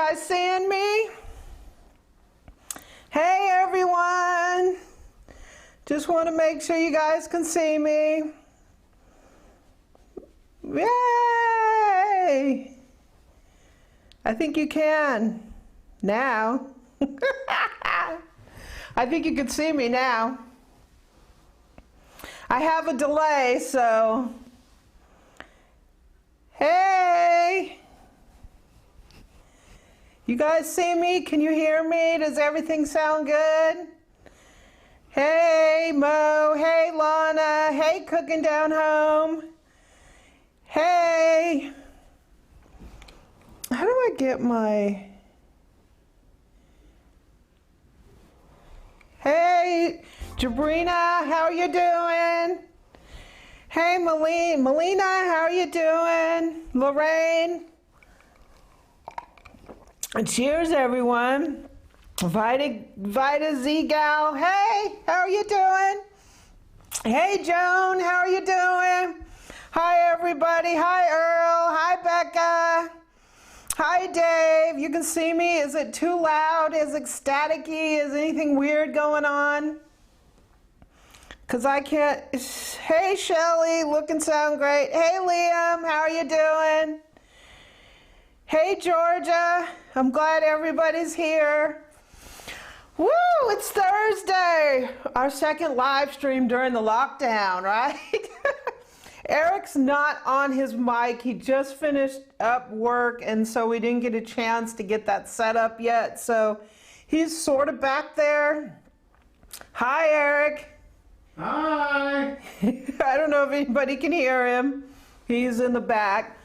guys seeing me? Hey everyone. Just want to make sure you guys can see me. Yay! I think you can now. I think you can see me now. I have a delay, so hey! You guys see me? Can you hear me? Does everything sound good? Hey Mo, hey Lana, hey Cooking Down Home. Hey! How do I get my... Hey, Jabrina, how are you doing? Hey, Melina, how are you doing? Lorraine? Cheers, everyone. Vita Z Gal, hey, how are you doing? Hey, Joan, how are you doing? Hi, everybody. Hi, Earl. Hi, Becca. Hi, Dave. You can see me. Is it too loud? Is it staticky? Is anything weird going on? Because I can't. Hey, Shelly. Look and sound great. Hey, Liam. How are you doing? Hey, Georgia. I'm glad everybody's here. Woo! It's Thursday. Our second live stream during the lockdown, right? Eric's not on his mic. He just finished up work, and so we didn't get a chance to get that set up yet. So he's sort of back there. Hi, Eric. Hi. I don't know if anybody can hear him. He's in the back.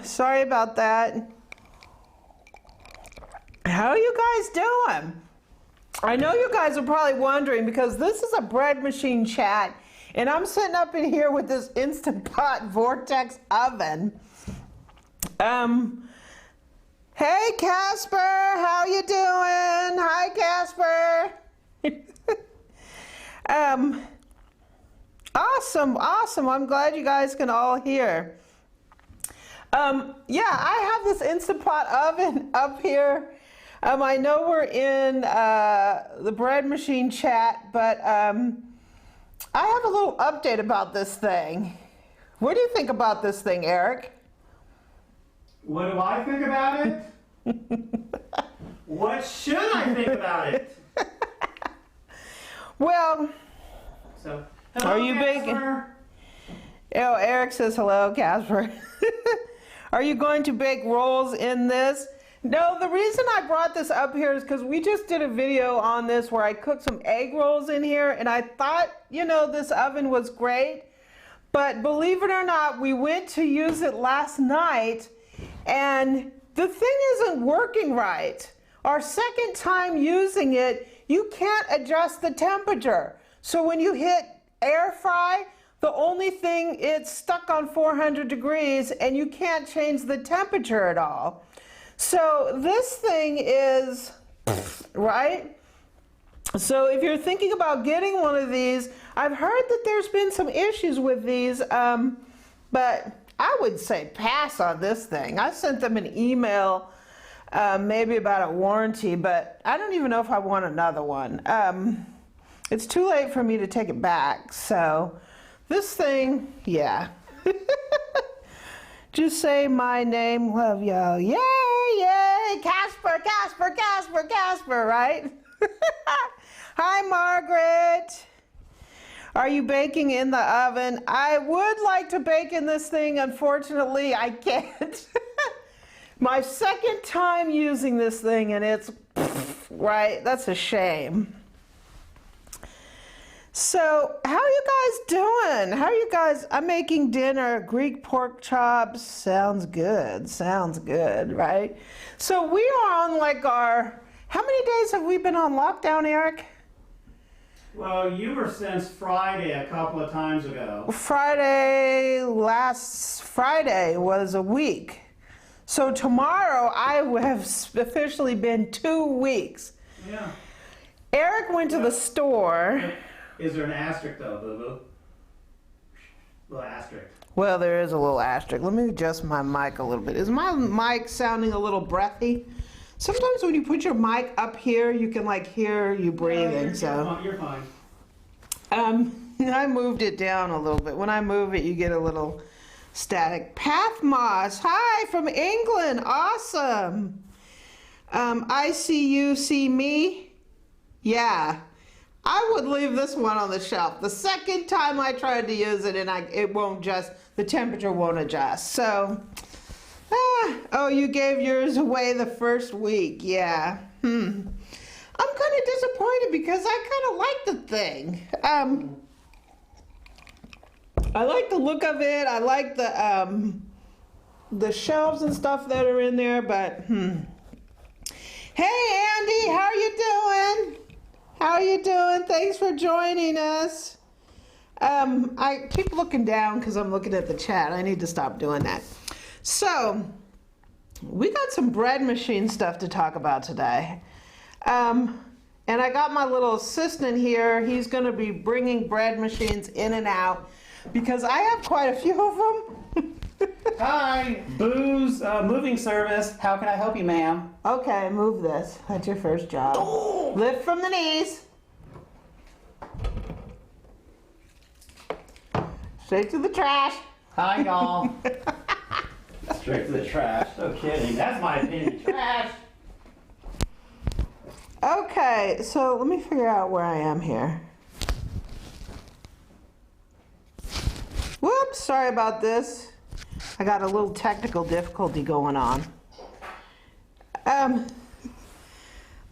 Sorry about that. How are you guys doing? I know you guys are probably wondering because this is a bread machine chat. And I'm sitting up in here with this Instant Pot Vortex oven. Hey Casper, how you doing? Hi Casper. Awesome. I'm glad you guys can all hear. Yeah, I have this Instant Pot oven up here. I know we're in the bread machine chat, but I have a little update about this thing. What do you think about this thing, Eric? What do I think about it? What should I think about it? Well, so, hello, are you baking? Oh, Eric says hello, Casper. Are you going to bake rolls in this? No, the reason I brought this up here is because we just did a video on this where I cooked some egg rolls in here, and I thought, you know, this oven was great. But believe it or not, we went to use it last night, and the thing isn't working right. Our second time using it, you can't adjust the temperature. So when you hit air fry, the only thing, it's stuck on 400 degrees, and you can't change the temperature at all. So this thing is, right? So if you're thinking about getting one of these, I've heard that there's been some issues with these, but I would say pass on this thing. I sent them an email maybe about a warranty, but I don't even know if I want another one. It's too late for me to take it back, so this thing, yeah. Just say my name, love y'all. Yay, yay, Casper, Casper, Casper, Casper, right? Hi, Margaret. Are you baking in the oven? I would like to bake in this thing. Unfortunately, I can't. My second time using this thing, and it's, right, that's a shame. So, how are you guys doing? How are you guys? I'm making dinner, Greek pork chops. Sounds good, right? So we are on like our, how many days have we been on lockdown, Eric? Well, you were since Friday a couple of times ago. Last Friday was a week. So tomorrow I have officially been 2 weeks. Yeah. Eric went to the store. Is there an asterisk though, boo-boo? Little asterisk. Well, there is a little asterisk. Let me adjust my mic a little bit. Is my mic sounding a little breathy? Sometimes when you put your mic up here, you can like hear you breathing. You're fine. I moved it down a little bit. When I move it, you get a little static. Pathmos, hi from England. Awesome. I see you, see me. Yeah. I would leave this one on the shelf. The second time I tried to use it, and it won't just, the temperature won't adjust. So, oh, you gave yours away the first week. Yeah. I'm kind of disappointed because I kind of like the thing. I like the look of it. I like the shelves and stuff that are in there, but Hey, Andy, how are you doing? How are you doing? Thanks for joining us. I keep looking down because I'm looking at the chat. I need to stop doing that. So, we got some bread machine stuff to talk about today. And I got my little assistant here. He's going to be bringing bread machines in and out because I have quite a few of them. Hi, Booze Moving Service. How can I help you, ma'am? Okay, move this. That's your first job. Oh. Lift from the knees. Straight to the trash. Hi, y'all. Straight to the trash. No kidding. That's my opinion. Trash. Okay, so let me figure out where I am here. Whoops, sorry about this. I got a little technical difficulty going on.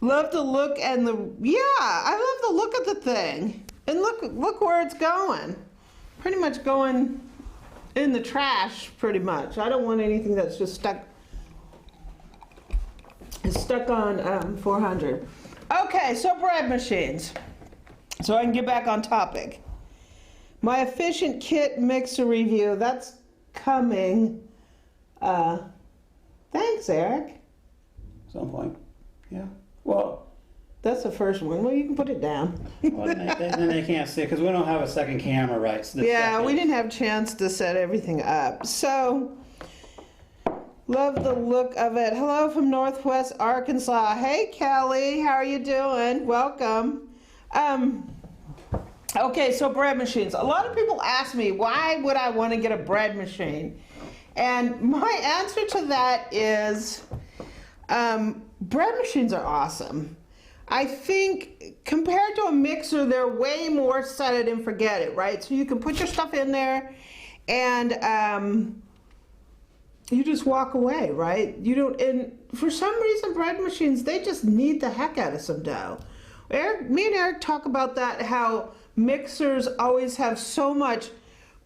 Love the look and I love the look of the thing. And look where it's going. Pretty much going in the trash, pretty much. I don't want anything that's just stuck. It's stuck on 400. Okay, so bread machines. So I can get back on topic. My efficient kit mixer review, that's coming. Thanks, Eric. At some point. Yeah. Well, that's the first one. Well, you can put it down. well then they can't see because we don't have a second camera, right? So yeah, we didn't have a chance to set everything up. So, love the look of it. Hello from Northwest Arkansas. Hey, Kelly. How are you doing? Welcome. Okay, so bread machines. A lot of people ask me, why would I want to get a bread machine? And my answer to that is, bread machines are awesome. I think compared to a mixer, they're way more set it and forget it, right? So you can put your stuff in there and you just walk away, right? You don't, and for some reason, bread machines, they just knead the heck out of some dough. Me and Eric talk about that, how mixers always have so much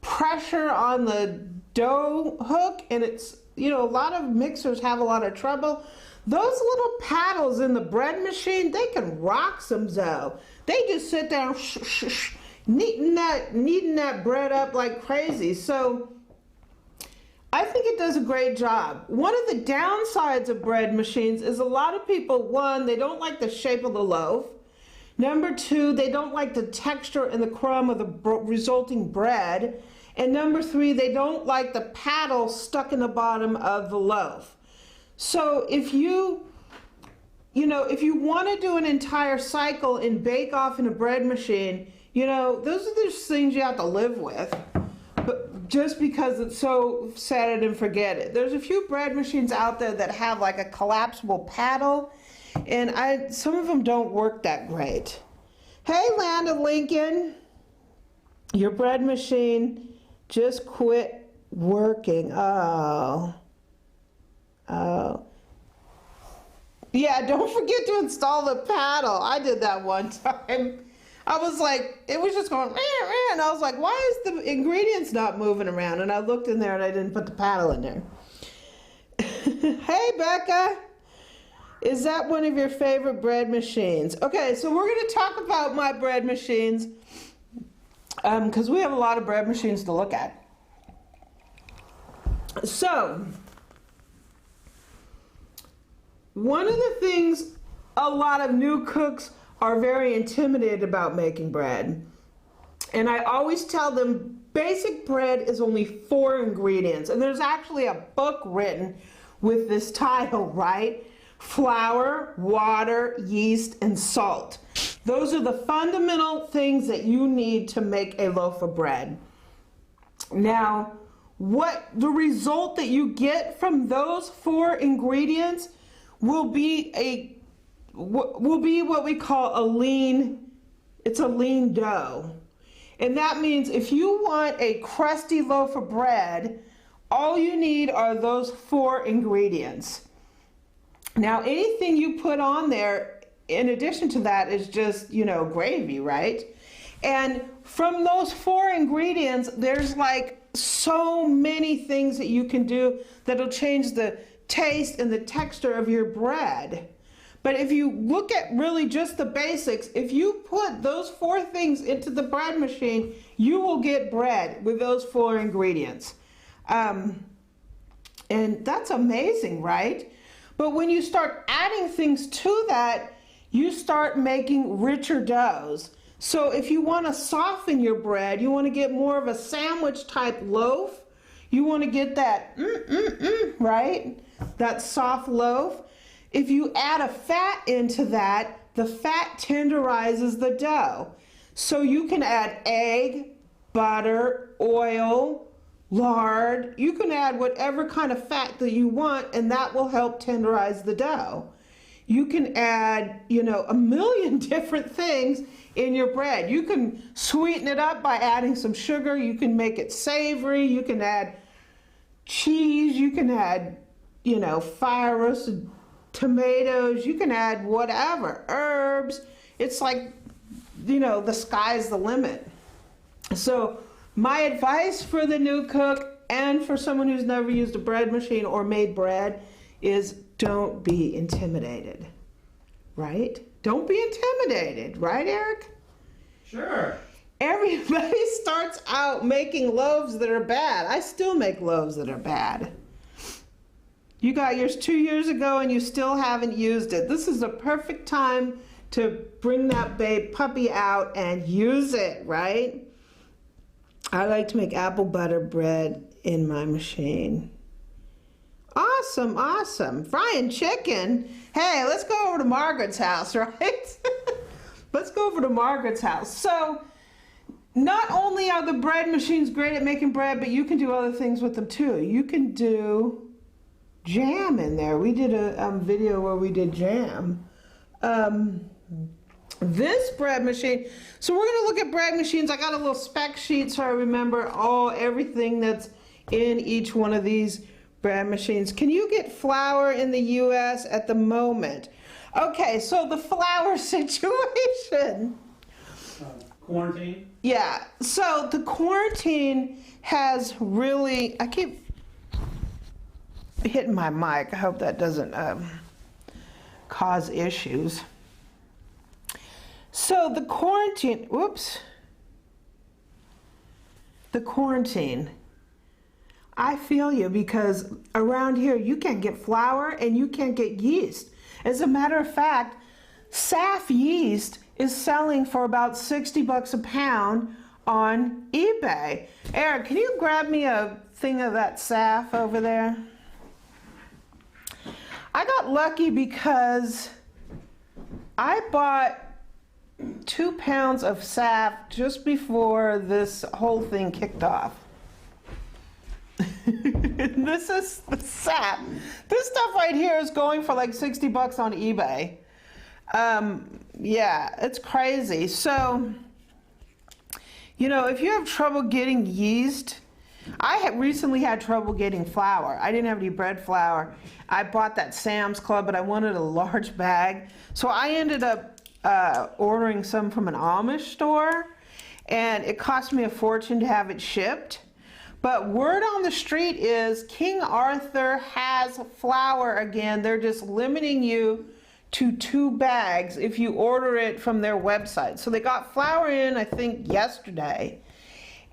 pressure on the dough hook, and it's, you know, a lot of mixers have a lot of trouble. Those little paddles in the bread machine, they can rock some dough. They just sit there kneading that bread up like crazy. So I think it does a great job. One of the downsides of bread machines is a lot of people, one, they don't like the shape of the loaf. Number two, they don't like the texture and the crumb of the resulting bread. And number three, they don't like the paddle stuck in the bottom of the loaf. So if you want to do an entire cycle and bake off in a bread machine, you know, those are just things you have to live with. But just because it's so set it and forget it. There's a few bread machines out there that have like a collapsible paddle, and some of them don't work that great. Hey, Land of Lincoln, your bread machine just quit working. Oh. Yeah, don't forget to install the paddle. I did that one time. I was like, it was just going, and I was like, why is the ingredients not moving around? And I looked in there and I didn't put the paddle in there. Hey, Becca. Is that one of your favorite bread machines? Okay, so we're going to talk about my bread machines because we have a lot of bread machines to look at. So, one of the things a lot of new cooks are very intimidated about making bread, and I always tell them basic bread is only 4 ingredients, and there's actually a book written with this title, right? Flour, water, yeast, and salt. Those are the fundamental things that you need to make a loaf of bread. Now, what the result that you get from those 4 ingredients will be what we call a lean dough. And that means if you want a crusty loaf of bread, all you need are those 4 ingredients. Now, anything you put on there in addition to that is just, gravy, right? And from those 4 ingredients, there's like so many things that you can do that'll change the taste and the texture of your bread. But if you look at really just the basics, if you put those 4 things into the bread machine, you will get bread with those 4 ingredients. And that's amazing, right? But when you start adding things to that, you start making richer doughs. So if you want to soften your bread, you want to get more of a sandwich type loaf, you want to get that, right? That soft loaf. If you add a fat into that, the fat tenderizes the dough. So you can add egg, butter, oil, lard. You can add whatever kind of fat that you want, and that will help tenderize the dough. You can add, a million different things in your bread. You can sweeten it up by adding some sugar. You can make it savory. You can add cheese. You can add, fire roasted tomatoes. You can add whatever, herbs. It's like, the sky's the limit. So my advice for the new cook and for someone who's never used a bread machine or made bread is don't be intimidated, right? Don't be intimidated, right, Eric? Sure. Everybody starts out making loaves that are bad. I still make loaves that are bad. You got yours 2 years ago and you still haven't used it. This is the perfect time to bring that puppy out and use it, right? I like to make apple butter bread in my machine. Awesome, awesome. Frying chicken. Hey, let's go over to Margaret's house, right? Let's go over to Margaret's house. So, not only are the bread machines great at making bread, but you can do other things with them too. You can do jam in there. We did a video where we did jam. This bread machine, so we're gonna look at bread machines. I got a little spec sheet so I remember everything that's in each one of these bread machines. Can you get flour in the US at the moment? Okay, so the flour situation. Quarantine? Yeah, so the quarantine has really, I keep hitting my mic. I hope that doesn't cause issues. So the quarantine, the quarantine. I feel you, because around here you can't get flour and you can't get yeast. As a matter of fact, SAF yeast is selling for about $60 a pound on eBay. Eric, can you grab me a thing of that SAF over there? I got lucky because I bought 2 pounds of SAF just before this whole thing kicked off. This is the SAF. This stuff right here is going for like $60 on eBay. Yeah, it's crazy. So, if you have trouble getting yeast, I have recently had trouble getting flour. I didn't have any bread flour. I bought that Sam's Club, but I wanted a large bag. So I ended up ordering some from an Amish store, and it cost me a fortune to have it shipped. But word on the street is King Arthur has flour again. They're just limiting you to 2 bags if you order it from their website. So they got flour in, I think, yesterday.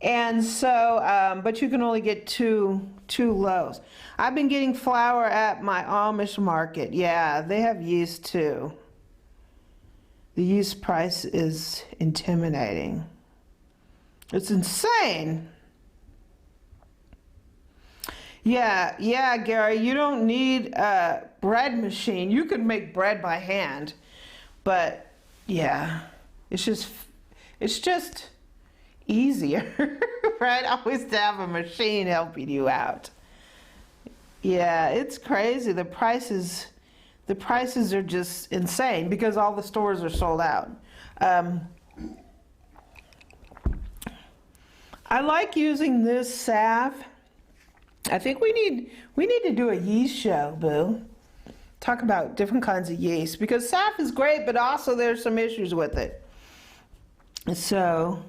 And so, but you can only get two loaves. I've been getting flour at my Amish market. Yeah, they have yeast too. The yeast price is intimidating. It's insane. Yeah, Gary, you don't need a bread machine. You could make bread by hand, but yeah, it's just easier, right? Always to have a machine helping you out. Yeah, it's crazy. The prices are just insane because all the stores are sold out. I like using this salve. I think we need to do a yeast show, Boo. Talk about different kinds of yeast because salve is great, but also there's some issues with it. So,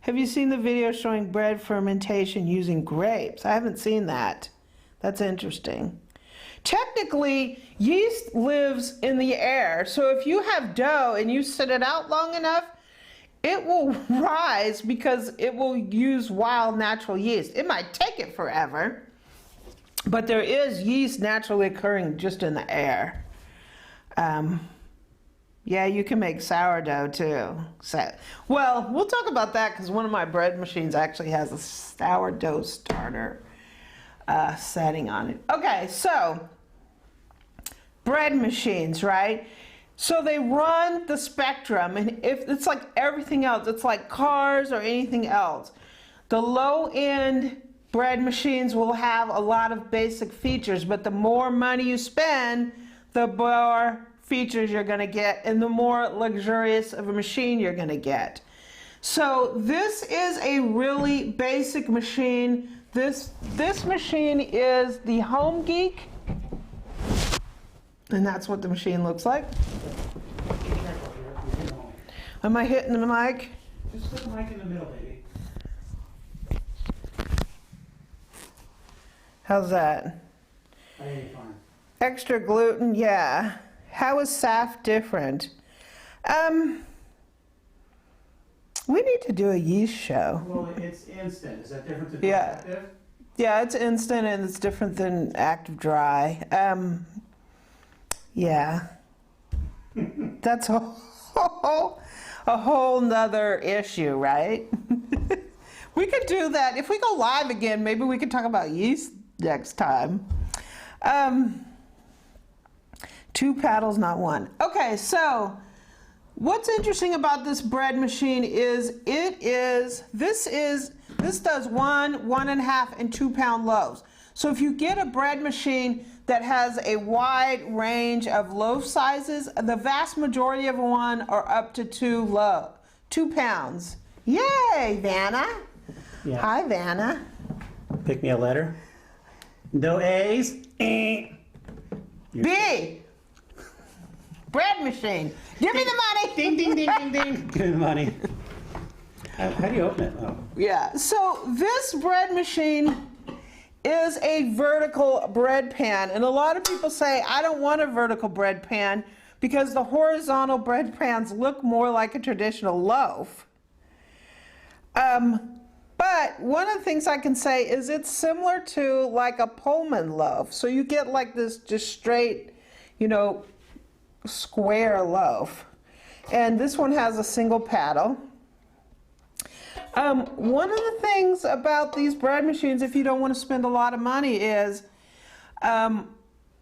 have you seen the video showing bread fermentation using grapes? I haven't seen that. That's interesting. Technically, yeast lives in the air. So if you have dough and you sit it out long enough, it will rise because it will use wild natural yeast. It might take it forever, but there is yeast naturally occurring just in the air. Yeah, you can make sourdough too. Well, we'll talk about that because one of my bread machines actually has a sourdough starter setting on it. Okay, so bread machines, right? So they run the spectrum, and if it's like everything else, it's like cars or anything else. The low-end bread machines will have a lot of basic features, but the more money you spend, the more features you're going to get, and the more luxurious of a machine you're going to get. So this is a really basic machine. This machine is the Home Geek, and that's what the machine looks like. Am I hitting the mic? Just put the mic in the middle, baby. How's that? I think it's fine. Extra gluten, yeah. How is SAF different? We need to do a yeast show. Well, it's instant. Is that different than Yeah. active? Yeah, it's instant and it's different than active dry. Yeah. That's a whole nother issue, right? We could do that. If we go live again, maybe we could talk about yeast next time. 2 paddles, not 1. Okay, so what's interesting about this bread machine is this does 1, 1.5, and 2 pound loaves. So if you get a bread machine that has a wide range of loaf sizes, the vast majority of one are up to 2 pounds. Yay, Vanna. Yeah. Hi, Vanna. Pick me a letter. No A's. B. Bread machine. Give me the money. Ding, ding, ding, ding, ding. Give me the money. How do you open it? Oh. Yeah, so this bread machine is a vertical bread pan. And a lot of people say, I don't want a vertical bread pan because the horizontal bread pans look more like a traditional loaf. But one of the things I can say is it's similar to like a Pullman loaf. So you get like this just straight, square loaf. And this one has a single paddle. One of the things about these bread machines, if you don't want to spend a lot of money, is a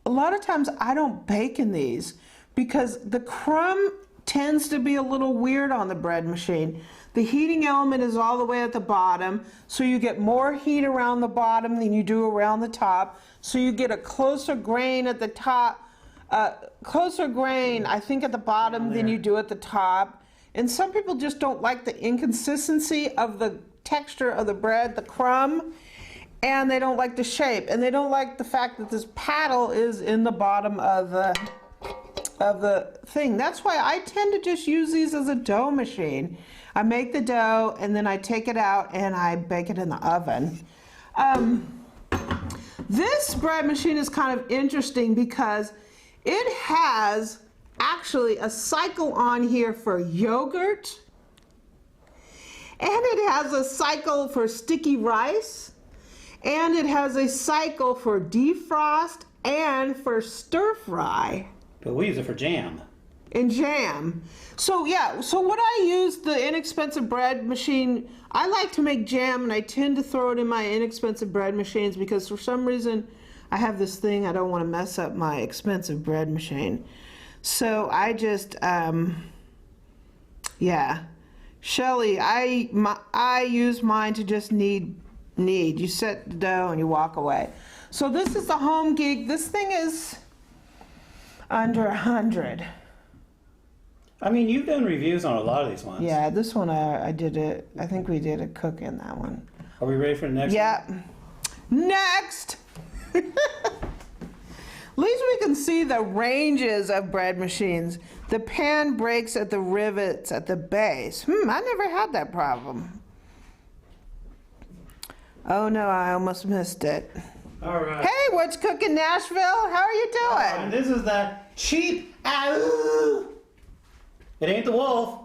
lot of times I don't bake in these because the crumb tends to be a little weird on the bread machine. The heating element is all the way at the bottom, so you get more heat around the bottom than you do around the top. So you get a closer grain at the top, closer grain, I think, at the bottom than you do at the top. And some people just don't like the inconsistency of the texture of the bread, the crumb, and they don't like the shape, and they don't like the fact that this paddle is in the bottom of the thing. That's why I tend to just use these as a dough machine. I make the dough and then I take it out and I bake it in the oven. This bread machine is kind of interesting because it has actually a cycle on here for yogurt, and it has a cycle for sticky rice, and it has a cycle for defrost and for stir fry. But we use it for jam. and jam. So yeah, so what I use the inexpensive bread machine, I like to make jam and I tend to throw it in my inexpensive bread machines because for some reason I have this thing, I don't want to mess up my expensive bread machine. So I just, yeah. Shelly, I use mine to just knead. You set the dough and you walk away. So this is the Home Geek. This thing is under 100. I mean, you've done reviews on a lot of these ones. Yeah, this one I did it. I think we did a cook in that one. Are we ready for the next Yeah. one? Next. At least we can see the ranges of bread machines. The pan breaks at the rivets at the base. I never had that problem. Oh no, I almost missed it. All right. Hey, what's cooking, Nashville? How are you doing? And this is the cheap. It ain't the Wolf.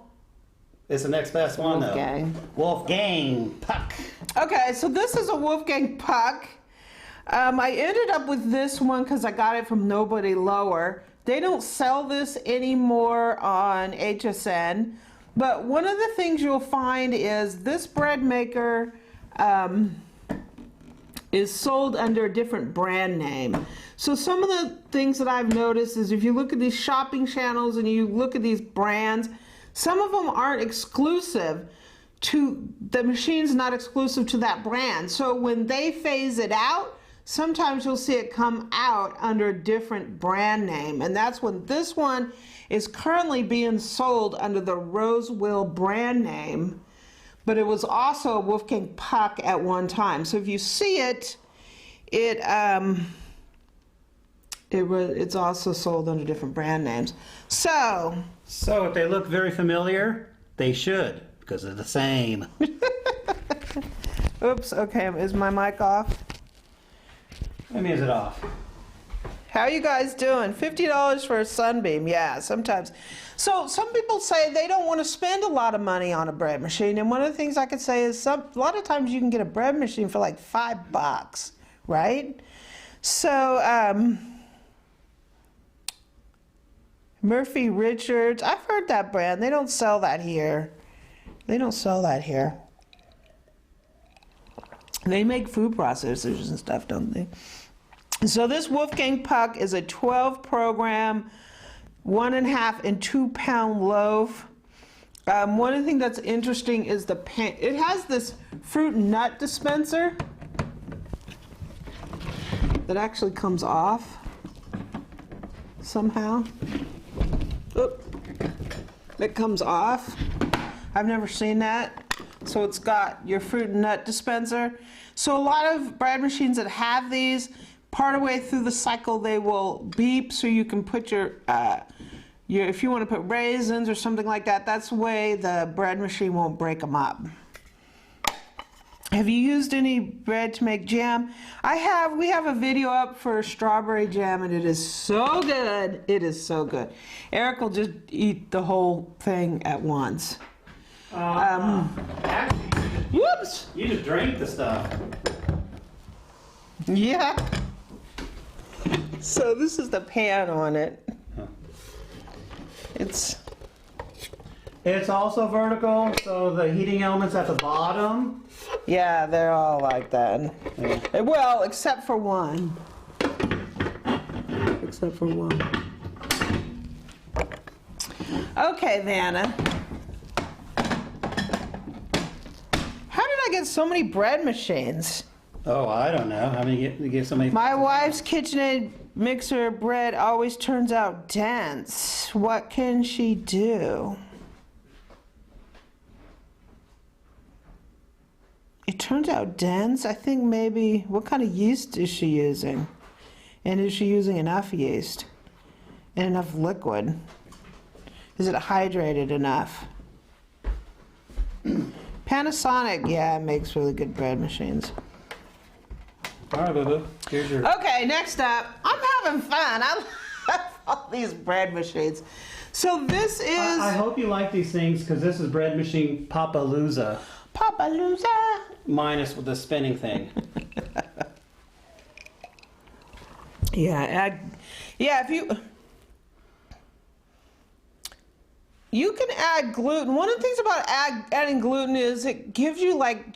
It's the next best one, though. Wolfgang. Wolfgang Puck. Okay, so this is a Wolfgang Puck. I ended up with this one because I got it from Nobody Lower. They don't sell this anymore on HSN, but one of the things you'll find is this bread maker is sold under a different brand name. So some of the things that I've noticed is if you look at these shopping channels and you look at these brands, some of them aren't exclusive to, the machine's not exclusive to that brand. So when they phase it out, sometimes you'll see it come out under a different brand name. And that's when this one is currently being sold under the Rosewell brand name, but it was also a Wolfgang Puck at one time. So if you see it, it's also sold under different brand names. So if they look very familiar, they should, because they're the same. oops, okay, is my mic off? Let me, is it off? How you guys doing? $50 for a Sunbeam, yeah, sometimes. So some people say they don't want to spend a lot of money on a bread machine, and one of the things I could say is a lot of times you can get a bread machine for like $5, right? So, Murphy Richards, I've heard that brand. They don't sell that here. They don't sell that here. They make food processors and stuff, don't they? So this Wolfgang Puck is a 12 program, 1.5 and 2 pound loaf. One of the things that's interesting is the pan. It has this fruit and nut dispenser that actually comes off somehow. Oop. It comes off. I've never seen that. So it's got your fruit and nut dispenser. So a lot of bread machines that have these, part of the way through the cycle they will beep so you can put your if you want to put raisins or something like that, that's the way the bread machine won't break them up. Have you used any bread to make jam? I have. We have a video up for strawberry jam and it is so good. It is so good. Eric will just eat the whole thing at once. Actually, Whoops! you just drink the stuff. Yeah. So this is the pan on it. It's also vertical, so the heating element's at the bottom. Yeah, they're all like that. Yeah. Well, except for one. Except for one. Okay, Vanna. How did I get so many bread machines? Oh, I don't know. How many you get so many? My wife's KitchenAid mixer bread always turns out dense. What can she do? It turns out dense. I think maybe, what kind of yeast is she using? And is she using enough yeast? And enough liquid? Is it hydrated enough? Panasonic, yeah, it makes really good bread machines. All right, boo-boo. Here's your... Okay, next up, I'm having fun. I love all these bread machines. So this is... I hope you like these things, because this is bread machine Papalooza. Papalooza. Minus with the spinning thing. Yeah, if you... You can add gluten. One of the things about adding gluten is it gives you like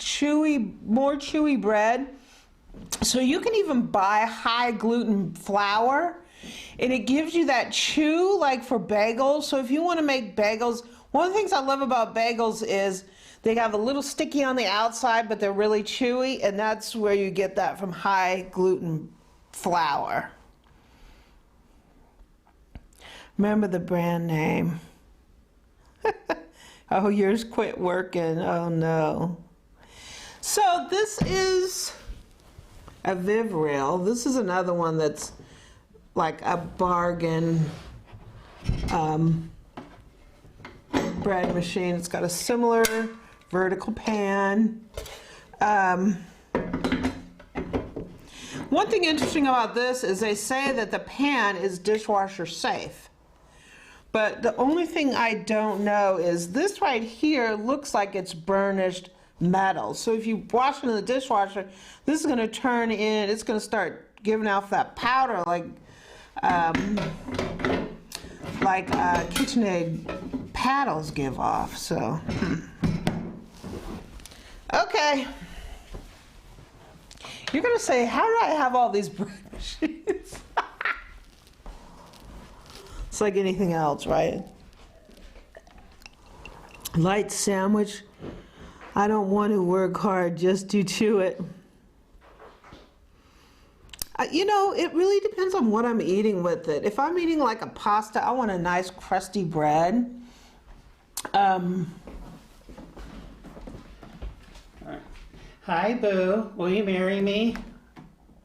more chewy bread. So you can even buy high gluten flour, and it gives you that chew like for bagels. So if you want to make bagels, one of the things I love about bagels is they have a little sticky on the outside, but they're really chewy, and that's where you get that from high gluten flour. Remember the brand name. Oh, yours quit working. Oh no. So this is a Vivril. This is another one that's like a bargain bread machine. It's got a similar vertical pan. One thing interesting about this is they say that the pan is dishwasher safe. But the only thing I don't know is this right here looks like it's burnished metal. So if you wash it in the dishwasher, this is going to turn in, it's going to start giving off that powder like KitchenAid paddles give off. So, okay. You're going to say, how do I have all these bread machines? It's like anything else, right? Light sandwich. I don't want to work hard just to chew it. You know, it really depends on what I'm eating with it. If I'm eating like a pasta, I want a nice crusty bread. Hi, Boo. Will you marry me?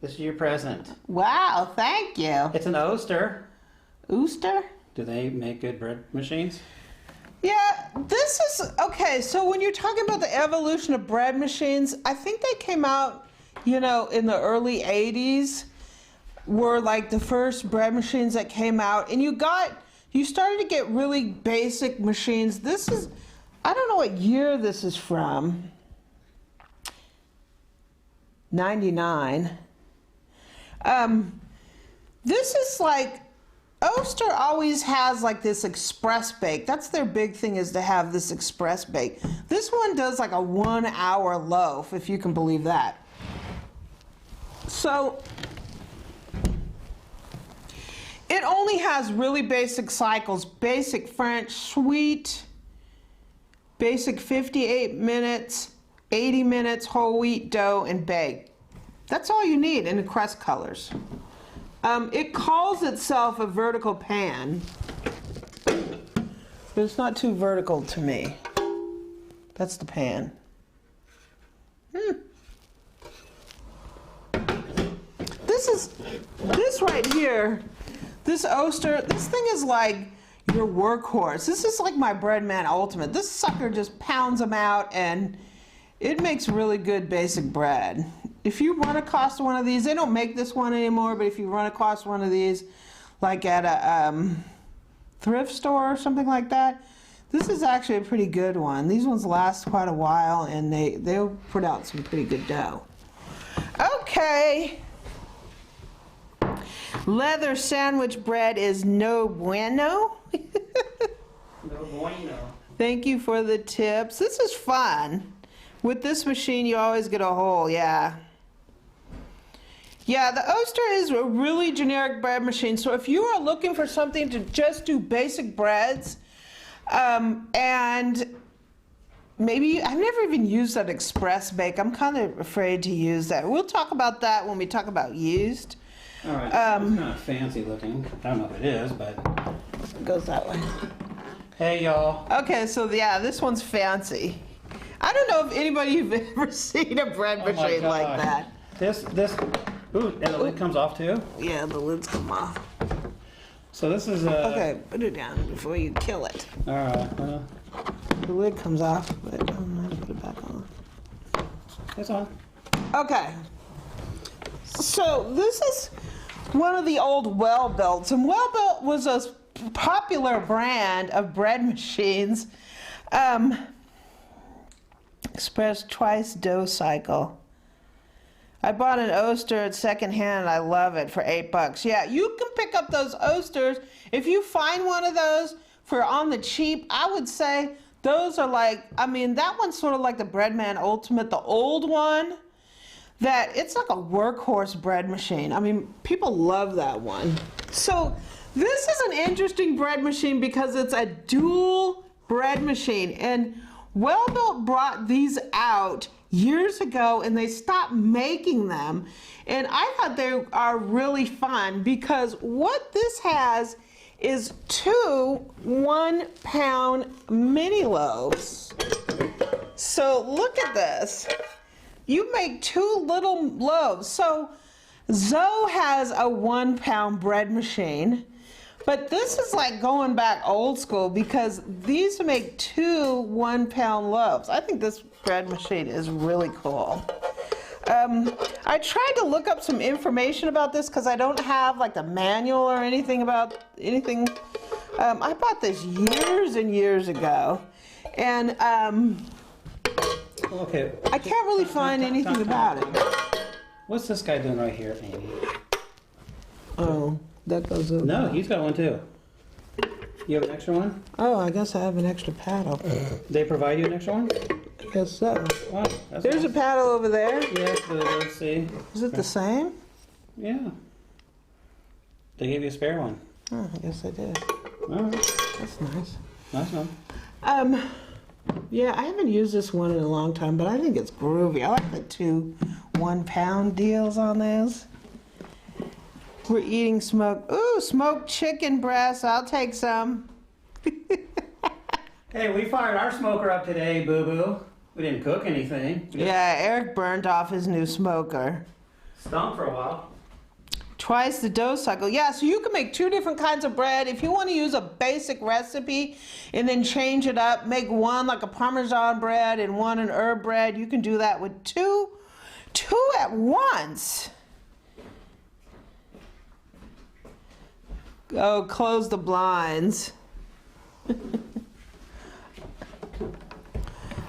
This is your present. Wow, thank you. It's an Oster. Oster? Do they make good bread machines? Yeah, this is, okay, so when you're talking about the evolution of bread machines, I think they came out, you know, in the early 80s, were like the first bread machines that came out, and you started to get really basic machines. This is, I don't know what year this is from. 99. This is like, Oster always has like this express bake. That's their big thing, is to have this express bake. This one does like a 1 hour loaf, if you can believe that. So it only has really basic cycles: basic French, sweet, basic 58 minutes, 80 minutes, whole wheat dough, and bake. That's all you need in the crust colors. It calls itself a vertical pan, but it's not too vertical to me. That's the pan. This right here, this Oster, this thing is like your workhorse. This is like my Breadman Ultimate. This sucker just pounds them out, and it makes really good basic bread. If you run across one of these, they don't make this one anymore, but if you run across one of these, like at a thrift store or something like that, this is actually a pretty good one. These ones last quite a while, and they'll put out some pretty good dough. Okay. Leather sandwich bread is no bueno. No bueno. Thank you for the tips. This is fun. With this machine, you always get a hole, yeah. Yeah, the Oster is a really generic bread machine. So if you are looking for something to just do basic breads, and maybe, I've never even used that express bake. I'm kind of afraid to use that. We'll talk about that when we talk about Yeast. All right, it's kind of fancy looking. I don't know if it is, but It goes that way. hey, y'all. Okay, so yeah, this one's fancy. I don't know if anybody have ever seen a bread Oh my machine like gosh. that. Ooh, and the lid comes off too? Yeah, the lids come off. So this is Okay, put it down before you kill it. all right, The lid comes off, but I'm gonna put it back on. it's on. Okay. So this is one of the old Well-Builts, and Well-Built was a popular brand of bread machines. Express twice dough cycle. I bought an Oster at secondhand. I love it for $8. Yeah, you can pick up those Osters. If you find one of those, for on the cheap, I would say those are like, I mean, that one's sort of like the Breadman Ultimate, the old one, that it's like a workhorse bread machine. I mean, people love that one. So this is an interesting bread machine because it's a dual bread machine, and Welbilt brought these out years ago and they stopped making them, and I thought they are really fun because what this has is 2 1-pound mini loaves. So look at this. You make 2 little loaves. So Zoe has a 1-pound bread machine, but this is like going back old school because these make 2 1-pound loaves. I think this bread machine is really cool. I tried to look up some information about this because I don't have like the manual or anything about anything. I bought this years and years ago, and Okay. I can't really find anything about it. What's this guy doing right here, Amy? Oh, that goes over. No, he's got one too. You have an extra one? Oh, I guess I have an extra paddle. They provide you an extra one? I guess so. Wow, that's There's a nice. paddle over there. Yes, let's see. Is it the same? Yeah. They gave you a spare one. Oh, I guess I did. All right. That's nice. Nice one. Yeah, I haven't used this one in a long time, but I think it's groovy. I like the 2 1-pound deals on those. We're eating smoked chicken breasts. I'll take some. Hey, we fired our smoker up today, boo-boo. We didn't cook anything. We just Yeah, Eric burned off his new smoker. stunk for a while. Twice the dough cycle. Yeah, so you can make 2 different kinds of bread. If you want to use a basic recipe and then change it up, make one like a Parmesan bread and one an herb bread, you can do that with two at once. Oh, close the blinds.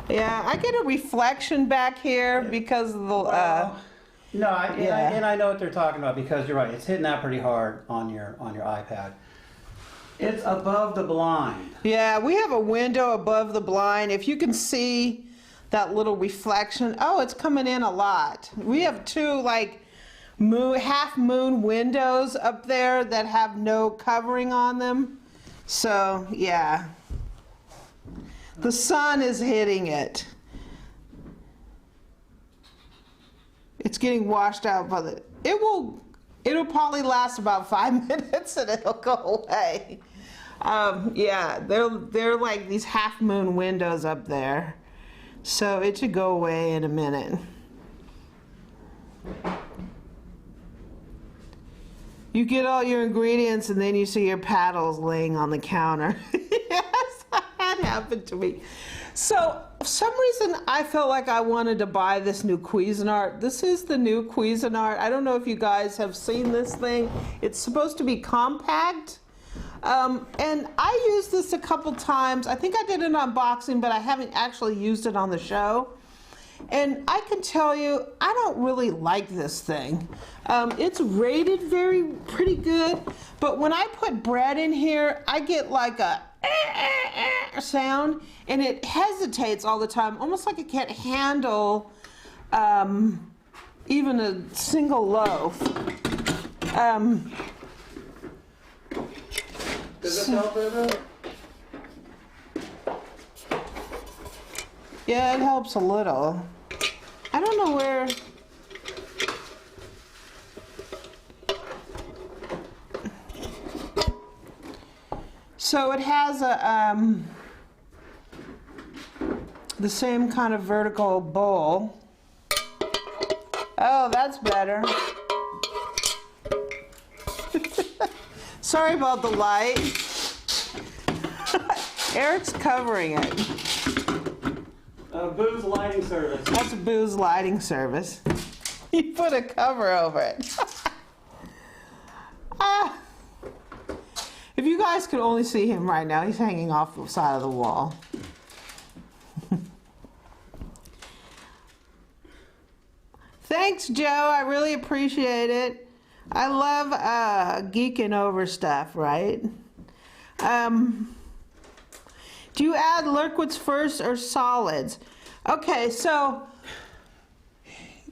Yeah, I get a reflection back here because of the, No, Yeah. and I know what they're talking about because you're right. It's hitting that pretty hard on your iPad. It's above the blind. yeah, we have a window above the blind. If you can see that little reflection, oh, it's coming in a lot. We have 2 like half moon windows up there that have no covering on them. So, yeah. The sun is hitting it. It's getting washed out by the, it'll probably last about 5 minutes and it'll go away. Yeah, they're like these half moon windows up there. So it should go away in a minute. You get all your ingredients and then you see your paddles laying on the counter. Yes, that happened to me. So for some reason I felt like I wanted to buy this new Cuisinart. This is the new Cuisinart. I don't know if you guys have seen this thing. It's supposed to be compact. And I used this a couple times. I think I did an unboxing, but I haven't actually used it on the show. And I can tell you, I don't really like this thing. It's rated pretty good, but when I put bread in here, I get like a sound, and it hesitates all the time, almost like it can't handle even a single loaf. Does this help, Boo-boo? Yeah, it helps a little. I don't know where. So it has a the same kind of vertical bowl. Oh, that's better. Sorry about the light. Eric's covering it. Boo's lighting service. That's Boo's lighting service. You put a cover over it. If you guys could only see him right now, he's hanging off the side of the wall. Thanks, Joe. I really appreciate it. I love geeking over stuff, right? Do you add liquids first or solids? Okay, so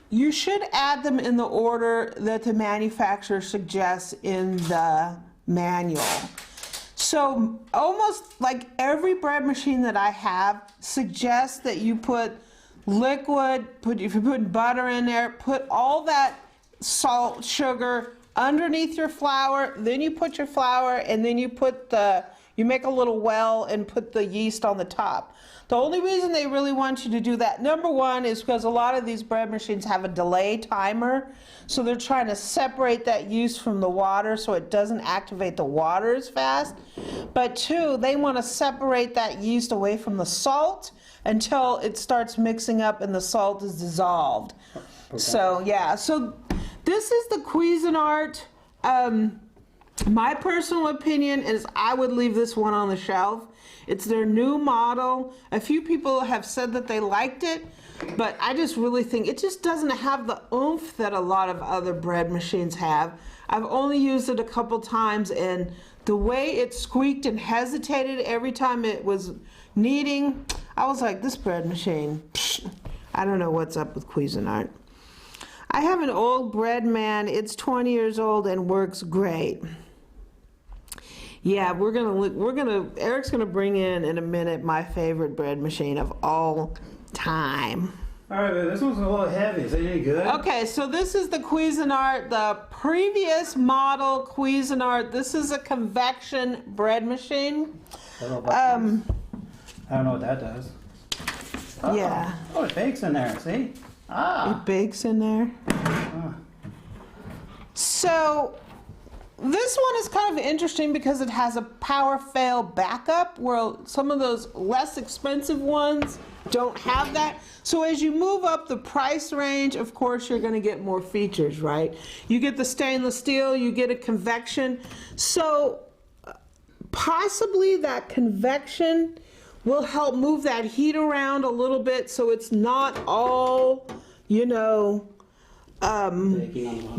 you should add them in the order that the manufacturer suggests in the manual. So almost like every bread machine that I have suggests that you put liquid, if you put butter in there, put all that salt, sugar underneath your flour, then you put your flour, and then you make a little well and put the yeast on the top. The only reason they really want you to do that, number one, is because a lot of these bread machines have a delay timer, so they're trying to separate that yeast from the water so it doesn't activate the water as fast. But two, they want to separate that yeast away from the salt until it starts mixing up and the salt is dissolved. Okay. So yeah, so this is the Cuisinart. My personal opinion is I would leave this one on the shelf. It's their new model. A few people have said that they liked it, but I just really think it just doesn't have the oomph that a lot of other bread machines have. I've only used it a couple times, and the way it squeaked and hesitated every time it was kneading, I was like, this bread machine, I don't know what's up with Cuisinart. I have an old Breadman. It's 20 years old and works great. Yeah, Eric's gonna bring in a minute my favorite bread machine of all time. All right, this one's a little heavy. Is it any good? Okay, so this is the Cuisinart, the previous model Cuisinart. This is a convection bread machine. I don't know what that does. Oh. Yeah. Oh, it bakes in there. See? Ah. It bakes in there. Ah. So this one is kind of interesting because it has a power fail backup where some of those less expensive ones don't have that. So as you move up the price range, of course, you're going to get more features, right? You get the stainless steel, you get a convection. So possibly that convection will help move that heat around a little bit so it's not all, you know,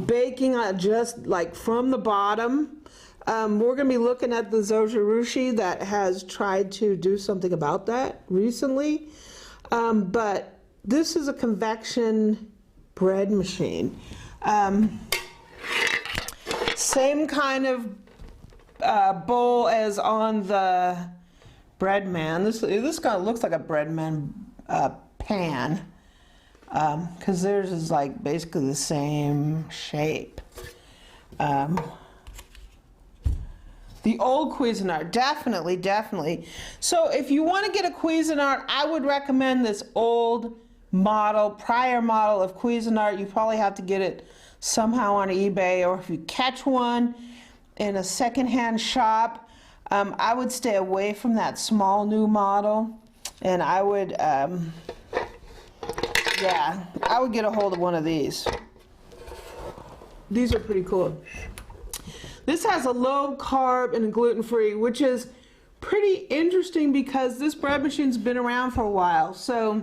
baking on just like from the bottom. We're going to be looking at the Zojirushi that has tried to do something about that recently. But this is a convection bread machine. Same kind of bowl as on the Breadman. This guy looks like a Breadman pan. Because theirs is like basically the same shape. The old Cuisinart, definitely. So if you want to get a Cuisinart, I would recommend this old model, prior model of Cuisinart. You probably have to get it somehow on eBay, or if you catch one in a secondhand shop, I would stay away from that small new model, and I would, yeah, I would get a hold of one of these. These are pretty cool. This has a low carb and gluten-free, which is pretty interesting because this bread machine's been around for a while. So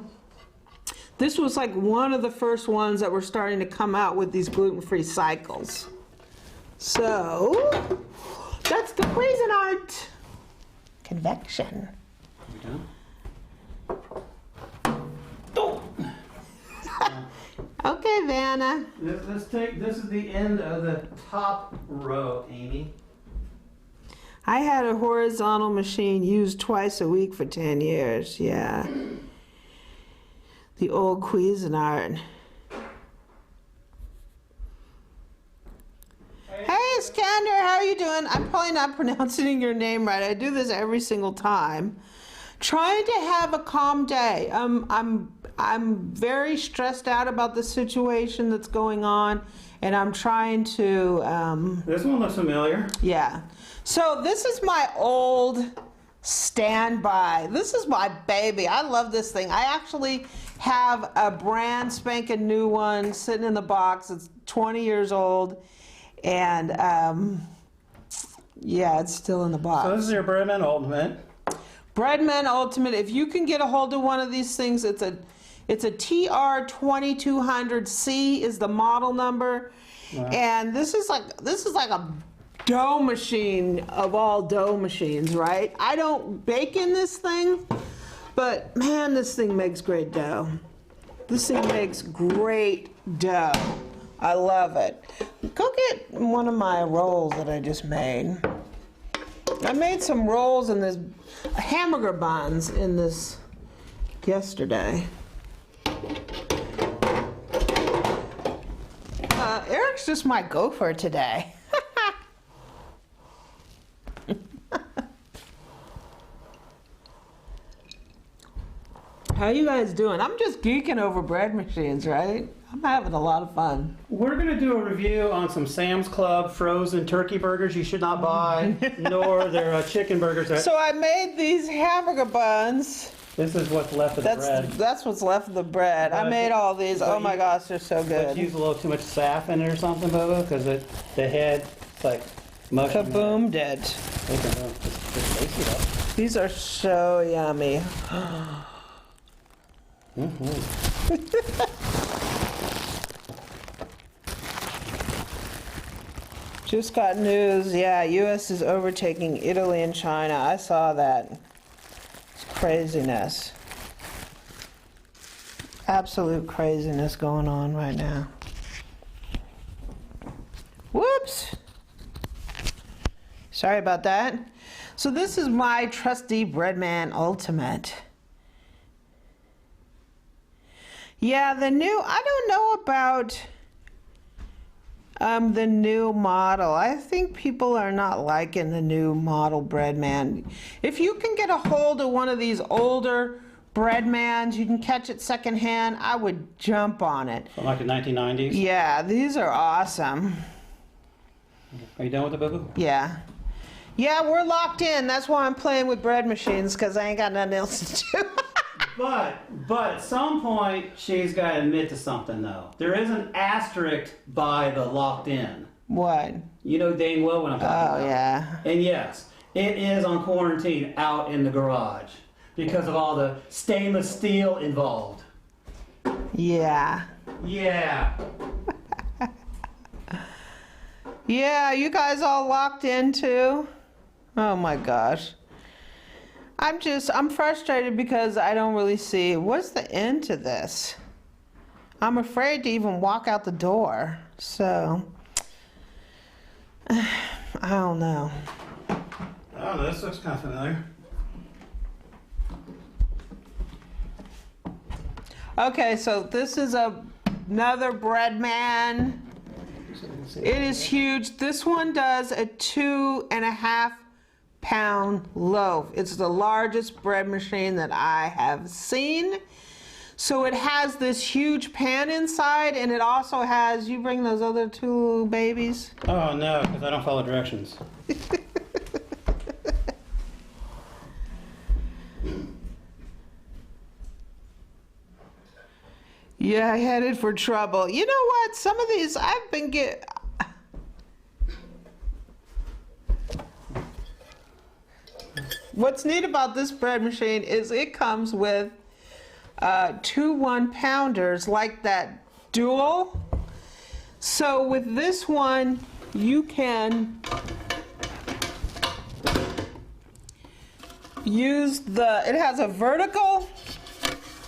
this was like one of the first ones that were starting to come out with these gluten-free cycles. So that's the Cuisinart convection. Okay, Vanna. This is the end of the top row, Amy. I had a horizontal machine used twice a week for 10 years, yeah. The old Cuisinart. Hey, Skander, how are you doing? I'm probably not pronouncing your name right. I do this every single time. Trying to have a calm day. I'm very stressed out about the situation that's going on, and I'm trying to... This one looks familiar. Yeah. So this is my old standby. This is my baby. I love this thing. I actually have a brand spanking new one sitting in the box. It's 20 years old, and yeah, it's still in the box. So this is your Breadman Ultimate. Breadman Ultimate. If you can get a hold of one of these things, it's a TR2200C is the model number. Wow. And this is like a dough machine of all dough machines, right? I don't bake in this thing, but man, this thing makes great dough. This thing makes great dough. I love it. Go get one of my rolls that I just made. I made some rolls in this, hamburger buns in this yesterday. Eric's just my gopher today. How you guys doing? I'm just geeking over bread machines, right? I'm having a lot of fun. We're going to do a review on some Sam's Club frozen turkey burgers you should not buy, nor their chicken burgers. So I made these hamburger buns. This is what's left of the bread. That's what's left of the bread. I made all these. Oh my gosh, they're so good. Let's use a little too much saf in it or something, Bubba, because the head, it's like mush. Kaboomed it. It's tasty though. These are so yummy. Just got news. Yeah, U.S. is overtaking Italy and China. I saw that. It's craziness. Absolute craziness going on right now. Whoops. Sorry about that. So this is my trusty Breadman Ultimate. Yeah, the new, I don't know about the new model. I think people are not liking the new model Breadman. If you can get a hold of one of these older Breadmans, you can catch it secondhand, I would jump on it. From like the 1990s? Yeah, these are awesome. Are you done with the boo-boo? Yeah. Yeah, we're locked in. That's why I'm playing with bread machines, because I ain't got nothing else to do. But at some point, she's got to admit to something, though. There is an asterisk by the locked in. What? You know dang well what I'm talking about. Oh, yeah. And yes, it is on quarantine out in the garage because of all the stainless steel involved. Yeah. Yeah. Yeah, you guys all locked in too? Oh my gosh. I'm frustrated because I don't really see, what's the end to this? I'm afraid to even walk out the door, so, I don't know. Oh, this looks kind of familiar. Okay, so this is another Breadman. It is huge. This one does a 2.5 pound loaf. It's the largest bread machine that I have seen. So it has this huge pan inside, and it also has, you bring those other two babies? Oh no, because I don't follow directions. Yeah, headed for trouble. You know what? Some of these I've been What's neat about this bread machine is it comes with 2 1-pounders like that dual. So with this one, you can use it has a vertical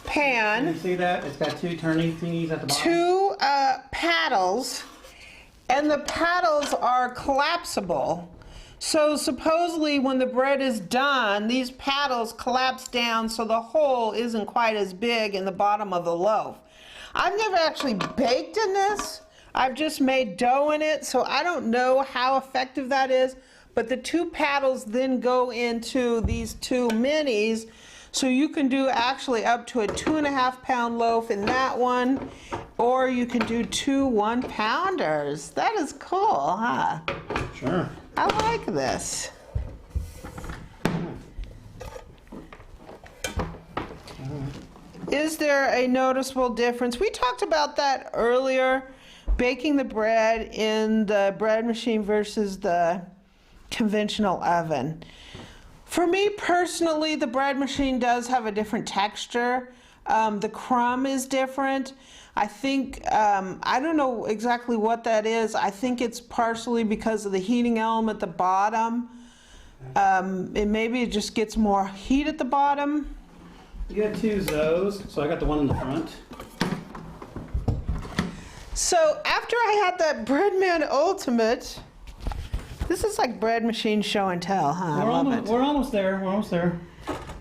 pan. Can you see that? It's got 2 turning thingies at the bottom. 2 paddles, and the paddles are collapsible. So supposedly when the bread is done, these paddles collapse down so the hole isn't quite as big in the bottom of the loaf. I've never actually baked in this. I've just made dough in it, so I don't know how effective that is. But the 2 paddles then go into these 2 minis, so you can do actually up to a 2.5 pound loaf in that one, or you can do 2 1-pounders. That is cool, huh? Sure. I like this. Is there a noticeable difference? We talked about that earlier, baking the bread in the bread machine versus the conventional oven. For me personally, the bread machine does have a different texture. The crumb is different. I think, I don't know exactly what that is. I think it's partially because of the heating element at the bottom. Maybe it just gets more heat at the bottom. You got two Zos, so I got the one in the front. So after I had that Breadman Ultimate, this is like bread machine show and tell, huh? I love it. We're almost there. We're almost there.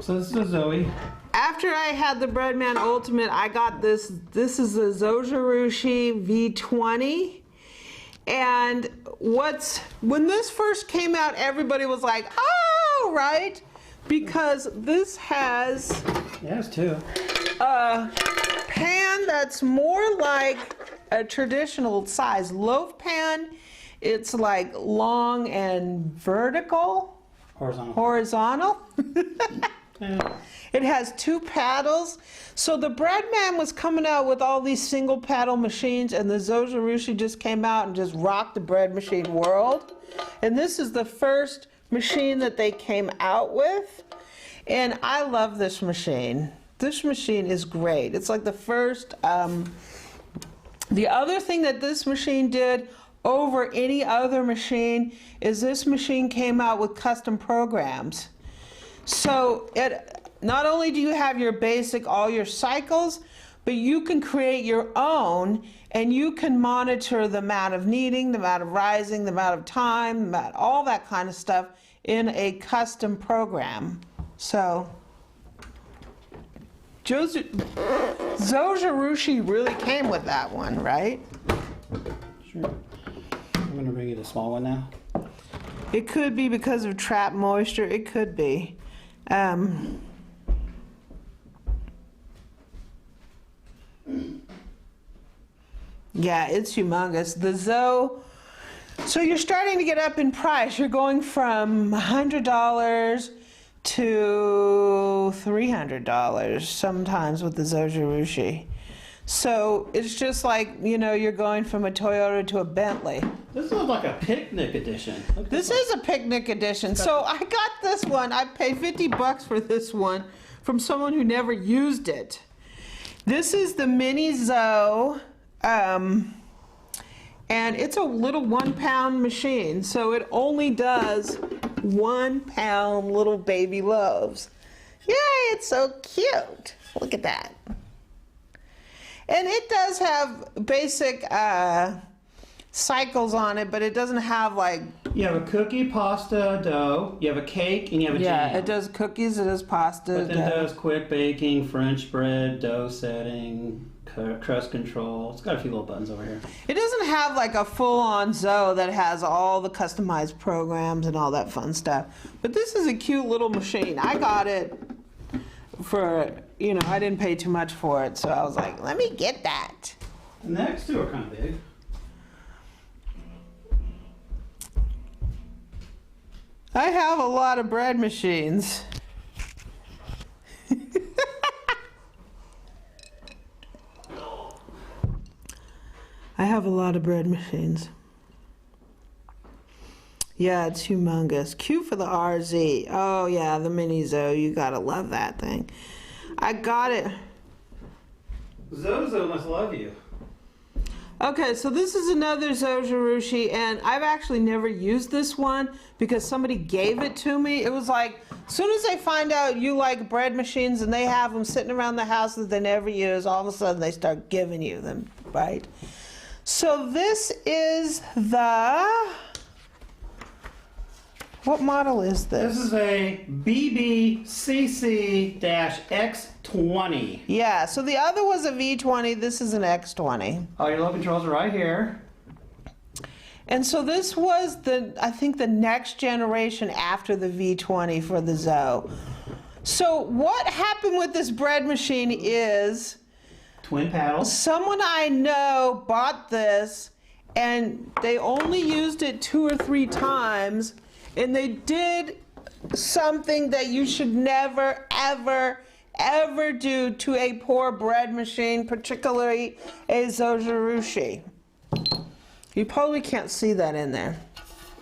So this is a Zoe. After I had the Breadman Ultimate, I got this. This is the Zojirushi V20. And when this first came out, everybody was like, oh, right? Because this has Yeah, it's two. a pan that's more like a traditional size loaf pan. It's like long and vertical. Horizontal. Yeah. It has two paddles. So the Breadman was coming out with all these single paddle machines, and the Zojirushi just came out and just rocked the bread machine world. And this is the first machine that they came out with. And I love this machine. This machine is great. It's like the first, the other thing that this machine did over any other machine is this machine came out with custom programs. So not only do you have your basic, all your cycles, but you can create your own, and you can monitor the amount of kneading, the amount of rising, the amount of time, all that kind of stuff in a custom program. So Zojirushi really came with that one, right? Sure. I'm gonna bring you the small one now. It could be because of trapped moisture. It could be. Yeah, it's humongous. The so you're starting to get up in price. You're going from $100 to $300 sometimes with the Zojirushi. So it's just like, you know, you're going from a Toyota to a Bentley. This is like a picnic edition. This is a picnic edition. So I got this one. I paid $50 for this one from someone who never used it. This is the Mini Zo, and it's a little 1 pound machine. So it only does 1 pound little baby loaves. Yay, it's so cute. Look at that. And it does have basic cycles on it, but it doesn't have like... You have a cookie, pasta, dough, you have a cake, and you have a jam. Yeah, it does cookies, it does pasta. But then it does quick baking, French bread, dough setting, crust control. It's got a few little buttons over here. It doesn't have like a full-on Zo that has all the customized programs and all that fun stuff. But this is a cute little machine. I got it for, you know, I didn't pay too much for it, so I was like, let me get that. The next two are kind of big. I have a lot of bread machines. I have a lot of bread machines. Yeah, it's humongous. Q for the RZ. Oh yeah, the Mini Zo. You gotta love that thing. I got it. Zozo must love you. Okay, so this is another Zojirushi, and I've actually never used this one because somebody gave it to me. It was like, as soon as they find out you like bread machines and they have them sitting around the house that they never use, all of a sudden they start giving you them, right? So this is the... What model is this? This is a BB-CC-X20. Yeah, so the other was a V20, this is an X20. Oh, your low controls are right here. And so this was I think the next generation after the V20 for the Zo. So what happened with this bread machine is... Twin paddles. Someone I know bought this and they only used it 2 or 3 times, and they did something that you should never, ever, ever do to a poor bread machine, particularly a Zojirushi. You probably can't see that in there.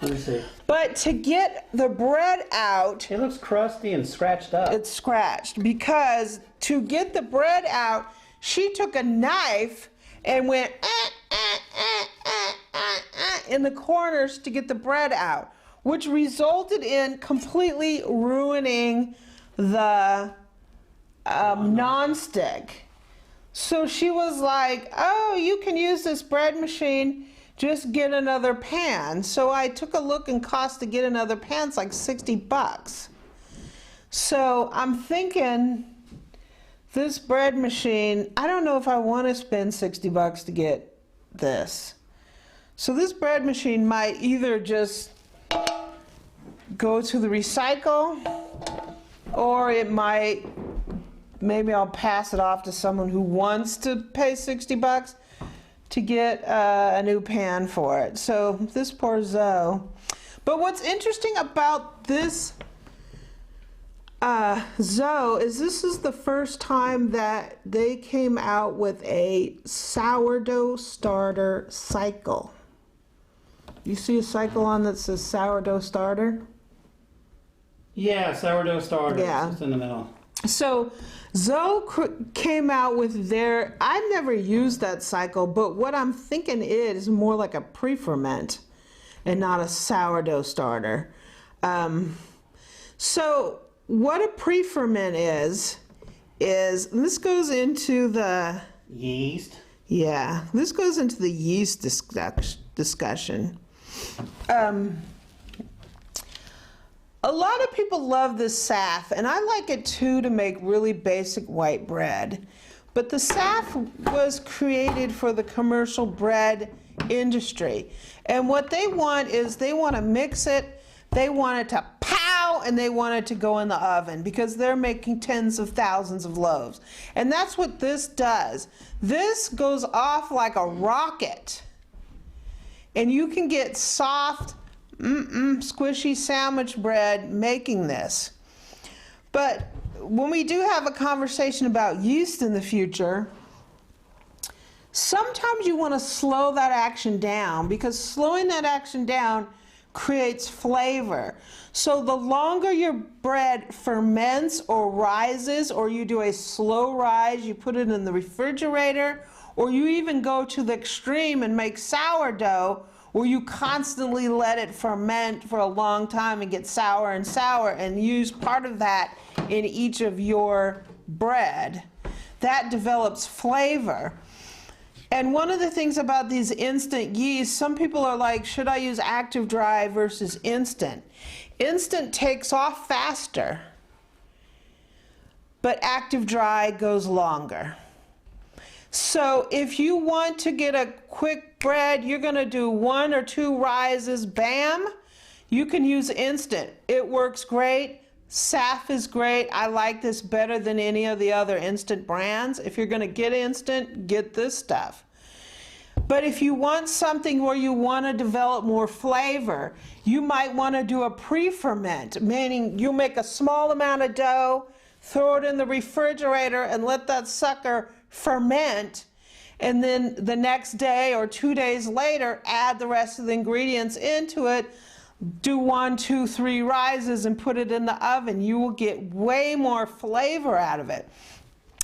Let me see. But to get the bread out, It looks crusty and scratched up. it's scratched because to get the bread out, she took a knife and went in the corners to get the bread out, which resulted in completely ruining the nonstick. So she was like, oh, you can use this bread machine, just get another pan. So I took a look, and cost to get another pan's like $60. So I'm thinking this bread machine, I don't know if I want to spend $60 to get this. So this bread machine might either just go to the recycle, or it might, maybe I'll pass it off to someone who wants to pay $60 to get a new pan for it. So this poor Zoe. But what's interesting about this Zoe is this is the first time that they came out with a sourdough starter cycle. You see a cycle on that says sourdough starter? Yeah, sourdough starter. Yeah. It's in the middle. So Zoe came out with their, I've never used that cycle, but what I'm thinking is more like a pre-ferment and not a sourdough starter. So what a pre-ferment is this goes into the Yeast. Yeah, this goes into the yeast discussion. A lot of people love this saf, and I like it too to make really basic white bread. But the saf was created for the commercial bread industry. And what they want is they want to mix it, they want it to pow, and they want it to go in the oven because they're making tens of thousands of loaves. And that's what this does. This goes off like a rocket. And you can get soft, squishy sandwich bread making this. But when we do have a conversation about yeast in the future, sometimes you want to slow that action down, because slowing that action down creates flavor. So the longer your bread ferments or rises, or you do a slow rise, you put it in the refrigerator, or you even go to the extreme and make sourdough, where you constantly let it ferment for a long time and get sour and use part of that in each of your bread, that develops flavor. And one of the things about these instant yeast, some people are like, should I use active dry versus instant? Instant takes off faster, but active dry goes longer. So if you want to get a quick bread, you're going to do 1 or 2 rises, bam, you can use instant. It works great. Saf is great. I like this better than any of the other instant brands. If you're going to get instant, get this stuff. But if you want something where you want to develop more flavor, you might want to do a pre-ferment, meaning you make a small amount of dough, throw it in the refrigerator, and let that sucker ferment, and then the next day or 2 days later add the rest of the ingredients into it, do 1, 2, 3 rises and put it in the oven. You will get way more flavor out of it.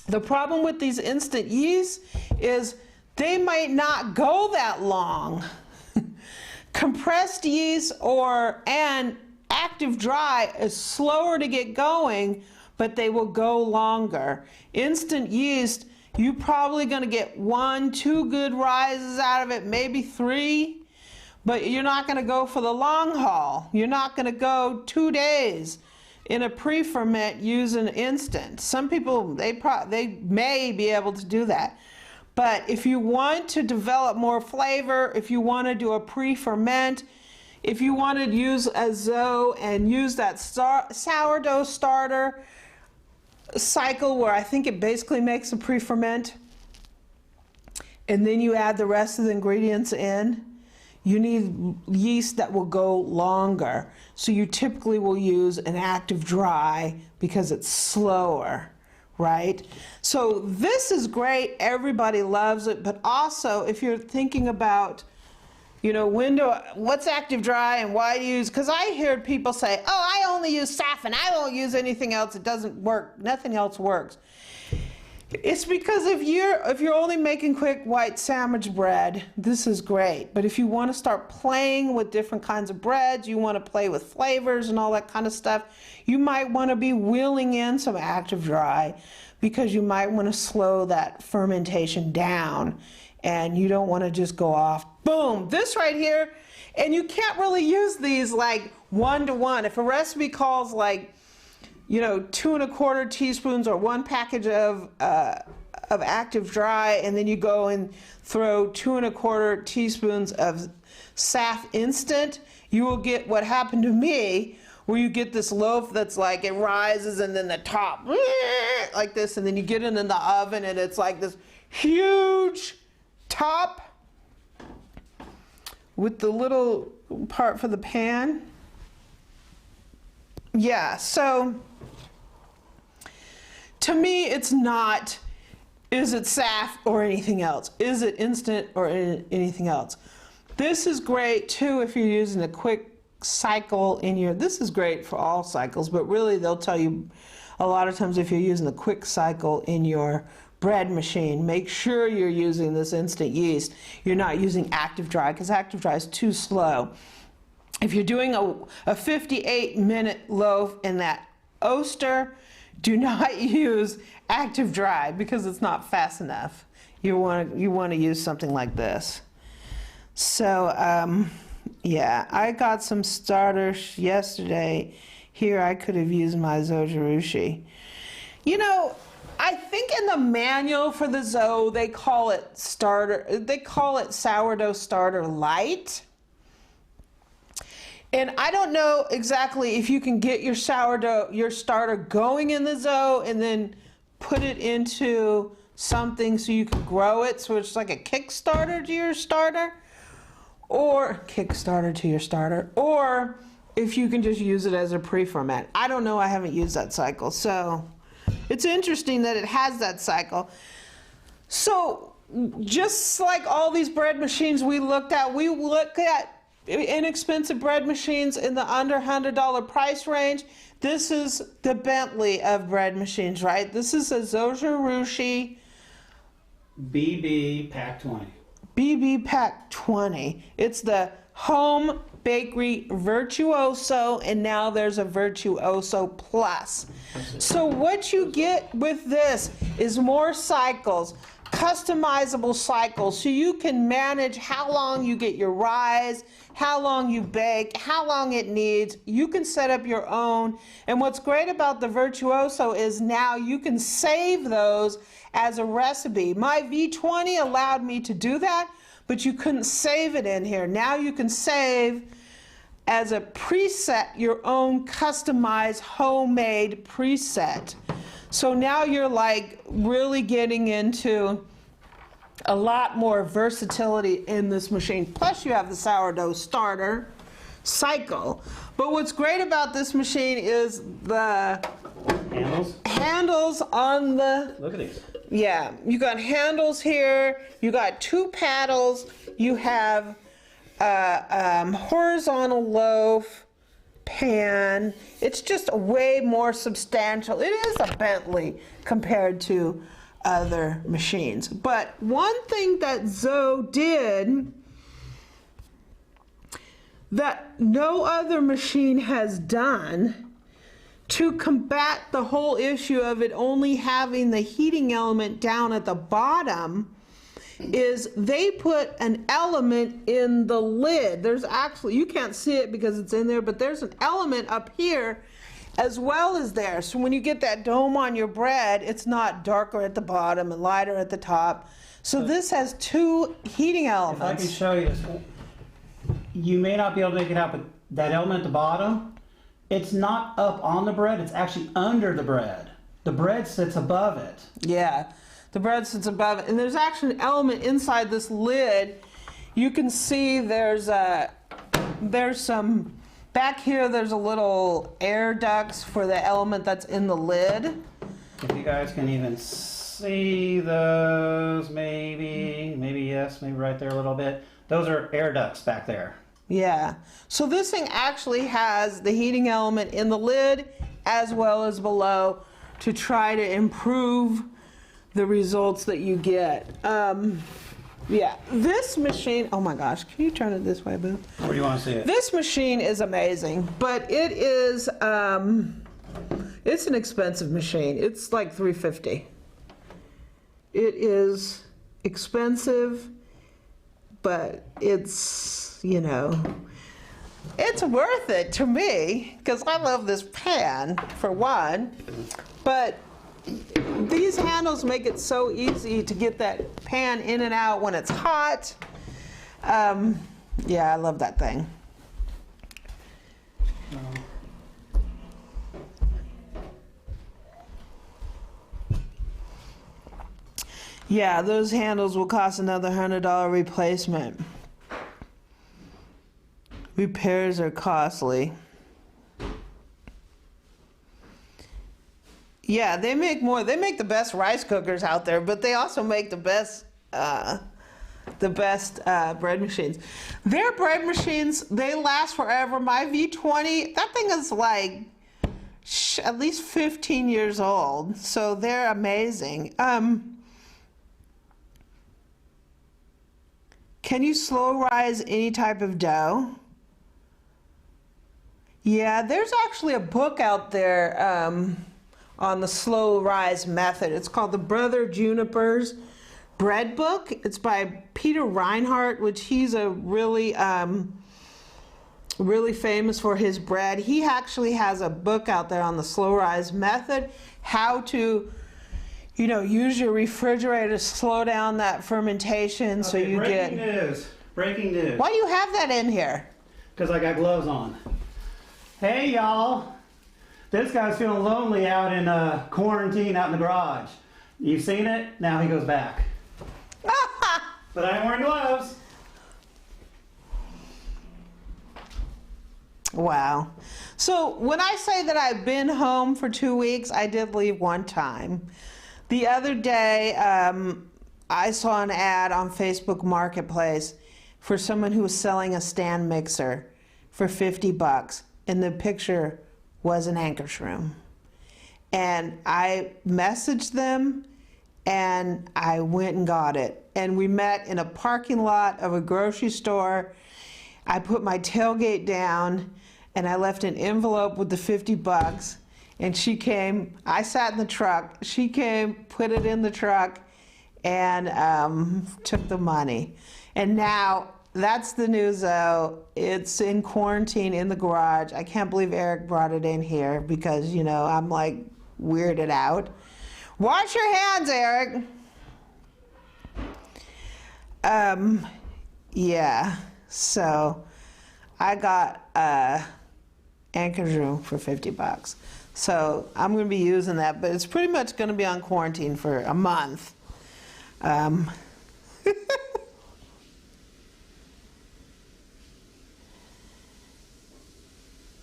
The problem with these instant yeasts is they might not go that long. Compressed yeast and active dry is slower to get going, but they will go longer. Instant yeast, you're probably going to get 1, 2 good rises out of it, maybe 3, but you're not going to go for the long haul. You're not going to go 2 days in a pre-ferment using instant. Some people, they may be able to do that. But if you want to develop more flavor, if you want to do a pre-ferment, if you want to use a Zoe and use that sourdough starter cycle where I think it basically makes a pre-ferment, and then you add the rest of the ingredients in, you need yeast that will go longer. So you typically will use an active dry because it's slower, right? So this is great, everybody loves it, but also if you're thinking about, you know, what's active dry and why use, because I hear people say, oh, I only use saf and I won't use anything else, it doesn't work, nothing else works. It's because if you're only making quick white sandwich bread, this is great. But if you want to start playing with different kinds of breads, you want to play with flavors and all that kind of stuff, you might want to be wheeling in some active dry because you might want to slow that fermentation down and you don't want to just go off. Boom, this right here. And you can't really use these like 1-to-1. If a recipe calls like, 2 1/4 teaspoons or 1 package of active dry, and then you go and throw 2 1/4 teaspoons of SAF instant, you will get what happened to me, where you get this loaf that's like, it rises and then the top like this, and then you get it in the oven and it's like this huge top with the little part for the pan. Yeah, so to me, it's not, is it SAF or anything else? Is it instant or anything else? This is great too if you're using a quick cycle in your, this is great for all cycles, but really they'll tell you a lot of times if you're using a quick cycle in your bread machine, make sure you're using this instant yeast. You're not using active dry because active dry is too slow. If you're doing a 58-minute loaf in that Oster, do not use active dry because it's not fast enough. You want to use something like this. So yeah, I got some starters yesterday. Here I could have used my Zojirushi. I think in the manual for the Zo they call it sourdough starter light. And I don't know exactly if you can get your starter going in the Zo and then put it into something so you can grow it, so it's like a Kickstarter to your starter, or or if you can just use it as a pre-ferment. I don't know, I haven't used that cycle, so it's interesting that it has that cycle. So just like all these bread machines we looked at inexpensive bread machines in the under $100 price range. This is the Bentley of bread machines, right? This is a Zojirushi BB-CC20. BB-CC20. It's the Home Bakery Virtuoso, and now there's a Virtuoso Plus. So what you get with this is more cycles, customizable cycles, so you can manage how long you get your rise, how long you bake, how long it needs. You can set up your own. And what's great about the Virtuoso is now you can save those as a recipe. My V20 allowed me to do that, but you couldn't save it in here. Now you can save as a preset your own customized homemade preset. So now you're like really getting into a lot more versatility in this machine. Plus you have the sourdough starter cycle. But what's great about this machine is the handles on the, Look at these. yeah, you got handles here, you got 2 paddles, you have horizontal loaf, pan. It's just way more substantial. It is a Bentley compared to other machines. But one thing that Zo did that no other machine has done to combat the whole issue of it only having the heating element down at the bottom is they put an element in the lid. There's actually, you can't see it because it's in there, but there's an element up here as well as there. So when you get that dome on your bread, it's not darker at the bottom and lighter at the top. So this has 2 heating elements. If I can show you this, you may not be able to make it out, but that element at the bottom, it's not up on the bread, it's actually under the bread. The bread sits above it. Yeah, the bread sits above it. And there's actually an element inside this lid. You can see there's some, back here there's a little air ducts for the element that's in the lid. If you guys can even see those, maybe yes, maybe right there a little bit. Those are air ducts back there. Yeah, so this thing actually has the heating element in the lid as well as below to try to improve the results that you get. Yeah, this machine, oh my gosh, can you turn it this way, Boo? Where do you want to see it? This machine is amazing, but it is, it's an expensive machine. It's like $350. It is expensive, but it's, you know, it's worth it to me because I love this pan for one, but these handles make it so easy to get that pan in and out when it's hot. Yeah, I love that thing. Yeah, those handles will cost another $100 replacement. Repairs are costly. Yeah, they make more. They make the best rice cookers out there, but they also make the best bread machines. Their bread machines, they last forever. My V20, that thing is like at least 15 years old, so they're amazing. Can you slow rise any type of dough? Yeah, there's actually a book out there on the slow rise method. It's called The Brother Juniper's Bread Book. It's by Peter Reinhardt, which he's a really famous for his bread. He actually has a book out there on the slow rise method, how to, you know, use your refrigerator to slow down that fermentation so you get... Breaking news. Why do you have that in here? Because I got gloves on. Hey, y'all. This guy's feeling lonely out in quarantine out in the garage. You've seen it? Now he goes back. But I ain't wearing gloves. Wow. So when I say that I've been home for 2 weeks, I did leave one time. The other day, I saw an ad on Facebook Marketplace for someone who was selling a stand mixer for $50, and the picture was an anchor shroom. And I messaged them, and I went and got it. And we met in a parking lot of a grocery store. I put my tailgate down, and I left an envelope with the $50. And she came, I sat in the truck, she came, put it in the truck, and took the money. And now, that's the news though. It's in quarantine in the garage. I can't believe Eric brought it in here because, you know, I'm like weirded out. Wash your hands, Eric. Yeah, so I got anchor room for $50. So I'm going to be using that, but it's pretty much going to be on quarantine for a month.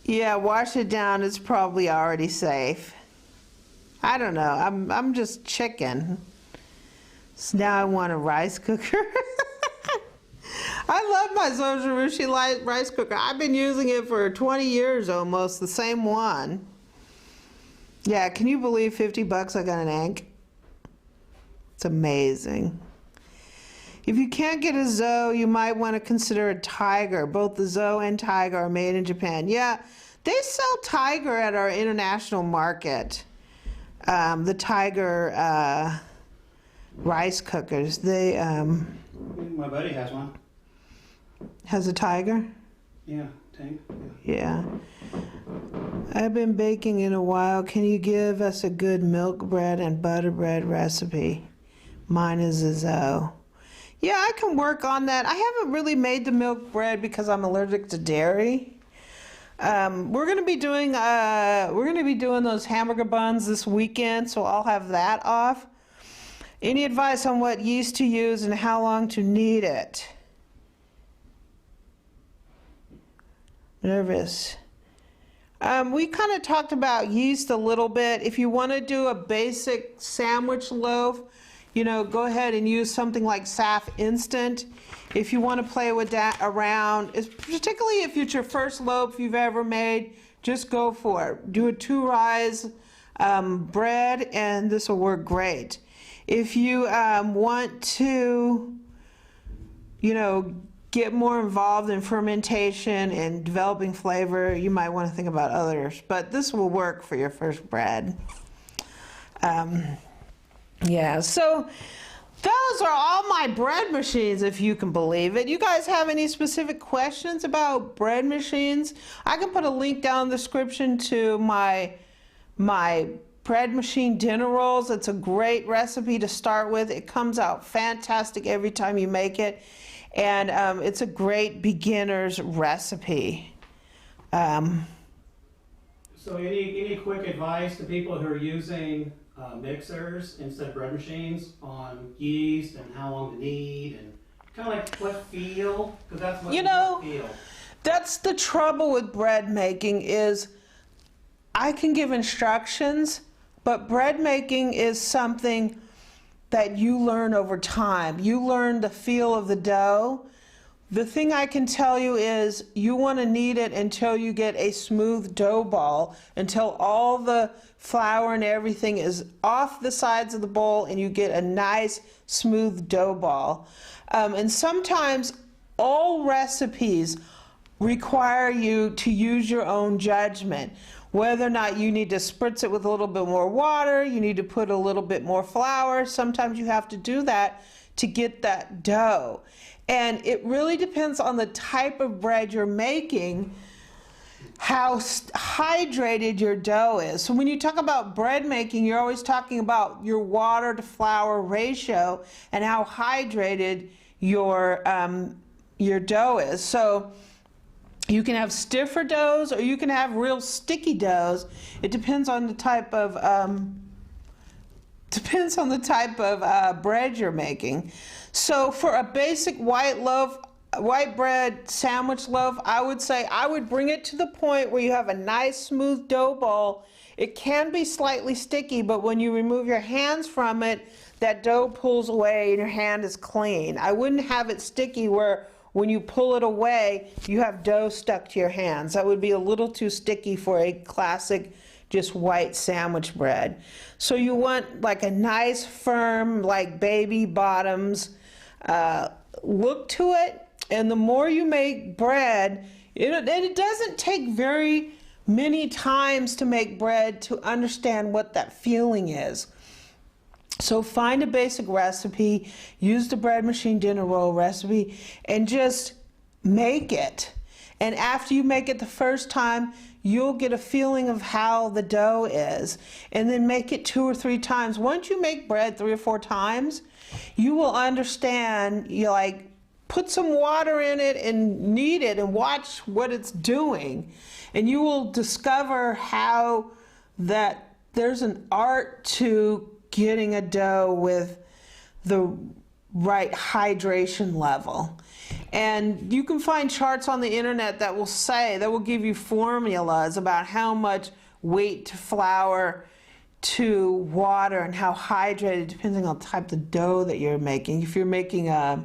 Yeah, wash it down. It's probably already safe. I don't know. I'm just chicken. So now I want a rice cooker. I love my Zojirushi rice cooker. I've been using it for 20 years almost, the same one. Yeah, can you believe $50 I got an egg? It's amazing. If you can't get a Zo, you might want to consider a Tiger. Both the Zo and Tiger are made in Japan. Yeah, they sell Tiger at our international market. The Tiger rice cookers. They my buddy has one. Has a Tiger? Yeah, tank. Yeah. I've been baking in a while. Can you give us a good milk bread and butter bread recipe? Mine is a Zo. Yeah, I can work on that. I haven't really made the milk bread because I'm allergic to dairy. We're gonna be doing those hamburger buns this weekend, so I'll have that off. Any advice on what yeast to use and how long to knead it? Nervous. We kind of talked about yeast a little bit. If you want to do a basic sandwich loaf, you know, go ahead and use something like SAF Instant. If you want to play with that around, particularly if it's your first loaf you've ever made, just go for it. Do a 2-rise bread, and this will work great. If you want to, you know, get more involved in fermentation and developing flavor, you might want to think about others, but this will work for your first bread. Yeah, so those are all my bread machines, if you can believe it. You guys have any specific questions about bread machines? I can put a link down in the description to my bread machine dinner rolls. It's a great recipe to start with. It comes out fantastic every time you make it, and it's a great beginner's recipe. So any quick advice to people who are using mixers instead of bread machines on yeast and how long to knead and kind of like what feel? Because that's what You know, feel. that's the trouble with bread making is I can give instructions, but bread making is something that you learn over time. You learn the feel of the dough. The thing I can tell you is you want to knead it until you get a smooth dough ball, until all the flour and everything is off the sides of the bowl and you get a nice smooth dough ball. And sometimes all recipes require you to use your own judgment. Whether or not you need to spritz it with a little bit more water, you need to put a little bit more flour. Sometimes you have to do that to get that dough. And it really depends on the type of bread you're making, how hydrated your dough is. So when you talk about bread making, you're always talking about your water to flour ratio and how hydrated your dough is. So you can have stiffer doughs or you can have real sticky doughs. It depends on the type of bread you're making. So for a basic white bread sandwich loaf, I would say I would bring it to the point where you have a nice smooth dough ball. It can be slightly sticky, but when you remove your hands from it, that dough pulls away and your hand is clean. I wouldn't have it sticky where when you pull it away, you have dough stuck to your hands. That would be a little too sticky for a classic just white sandwich bread. So you want like a nice firm, like baby bottoms look to it. And the more you make bread, it doesn't take very many times to make bread to understand what that feeling is. So find a basic recipe, use the bread machine dinner roll recipe, and just make it. And after you make it the first time, you'll get a feeling of how the dough is. And then make it 2 or 3 times. Once you make bread 3 or 4 times, you will understand, you like, put some water in it and knead it and watch what it's doing. And you will discover how that there's an art to getting a dough with the right hydration level. And you can find charts on the internet that will give you formulas about how much weight to flour to water and how hydrated, depending on the type of dough that you're making. If you're making a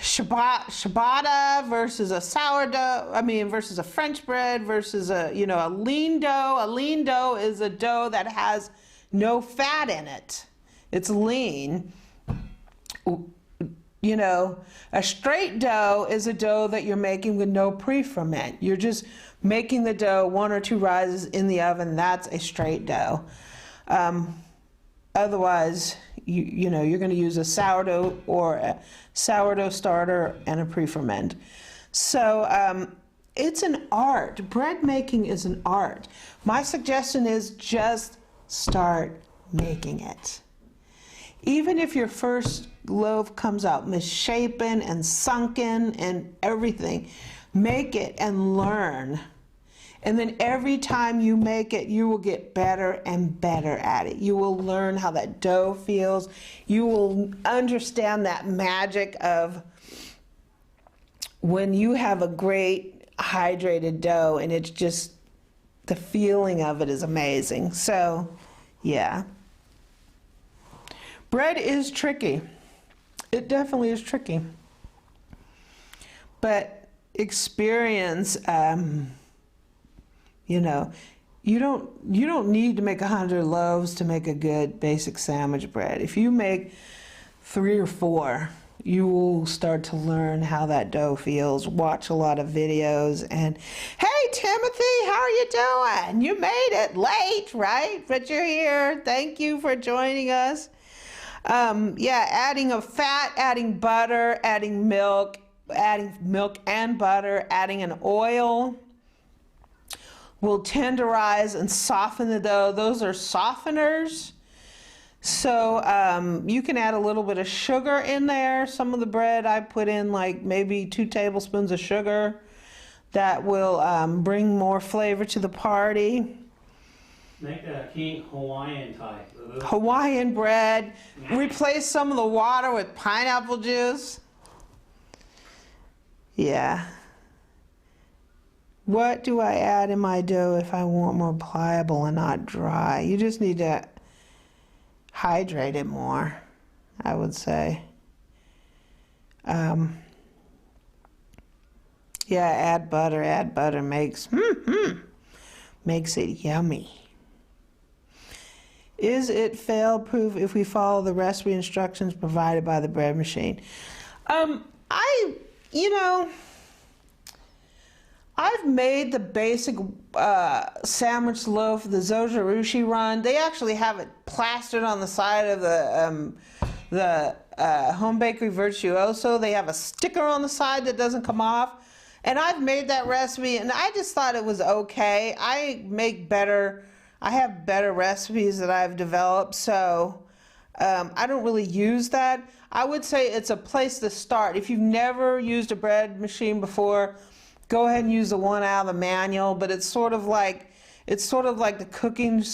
ciabatta versus a sourdough, versus a French bread versus a lean dough. A lean dough is a dough that has no fat in it. It's lean. A straight dough is a dough that you're making with no pre-ferment. You're just making the dough 1 or 2 rises in the oven. That's a straight dough. Otherwise, you're going to use a sourdough or a sourdough starter and a pre-ferment. So it's an art. Bread making is an art. My suggestion is just start making it. Even if your first loaf comes out misshapen and sunken and everything, make it and learn. And then every time you make it, you will get better and better at it. You will learn how that dough feels. You will understand that magic of when you have a great hydrated dough, and it's just, the feeling of it is amazing. So, yeah. Bread is tricky. It definitely is tricky. But experience, you don't need to make 100 loaves to make a good basic sandwich bread. If you make 3 or 4, you will start to learn how that dough feels. Watch a lot of videos. And hey, Timothy, how are you doing? You made it late, right? But you're here. Thank you for joining us. Yeah, adding a fat, adding butter, adding milk and butter, adding an oil will tenderize and soften the dough. Those are softeners. So you can add a little bit of sugar in there. Some of the bread I put in like maybe 2 tablespoons of sugar. That will bring more flavor to the party. Make a king Hawaiian type. Hawaiian bread. Replace some of the water with pineapple juice. Yeah. What do I add in my dough if I want more pliable and not dry? You just need to hydrate it more, I would say. Yeah, add butter. Add butter makes it yummy. Is it fail-proof if we follow the recipe instructions provided by the bread machine? I've made the basic sandwich loaf, the Zojirushi run. They actually have it plastered on the side of the Home Bakery Virtuoso. They have a sticker on the side that doesn't come off. And I've made that recipe, and I just thought it was okay. I have better recipes that I've developed, so I don't really use that. I would say it's a place to start. If you've never used a bread machine before, go ahead and use the one out of the manual, but it's sort of like the cooking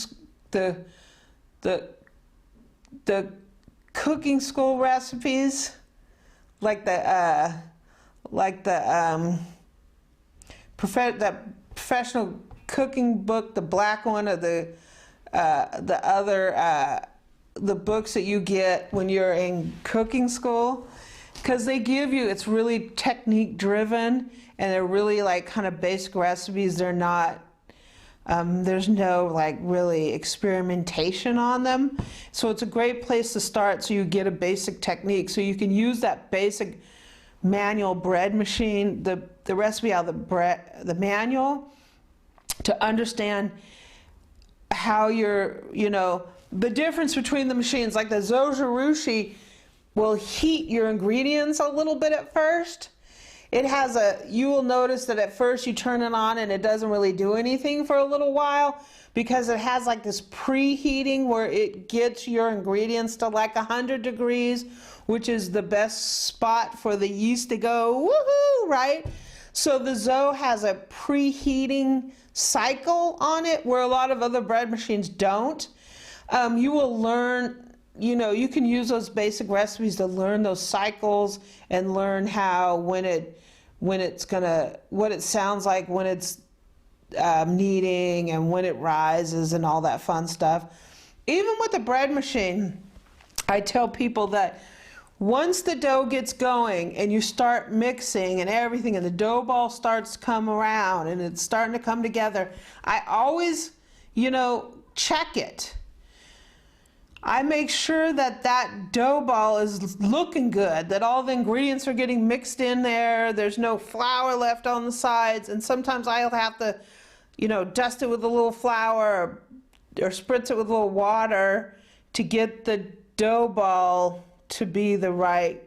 cooking school recipes, like the professional cooking book, the black one, or the books that you get when you're in cooking school, because they give you, it's really technique driven, and they're really like kind of basic recipes. They're not, there's no like really experimentation on them. So it's a great place to start, so you get a basic technique. So you can use that basic manual bread machine, the recipe out of the manual, to understand how the difference between the machines. Like the Zojirushi will heat your ingredients a little bit at first. You will notice that at first you turn it on and it doesn't really do anything for a little while, because it has like this preheating where it gets your ingredients to like 100 degrees, which is the best spot for the yeast to go woohoo, right? So the Zo has a preheating cycle on it where a lot of other bread machines don't. You will learn, you can use those basic recipes to learn those cycles and learn how what it sounds like when it's kneading and when it rises and all that fun stuff. Even with the bread machine, I tell people that once the dough gets going and you start mixing and everything and the dough ball starts to come around and it's starting to come together, I always, check it. I make sure that dough ball is looking good, that all the ingredients are getting mixed in there, there's no flour left on the sides, and sometimes I'll have to, dust it with a little flour or spritz it with a little water to get the dough ball to be the right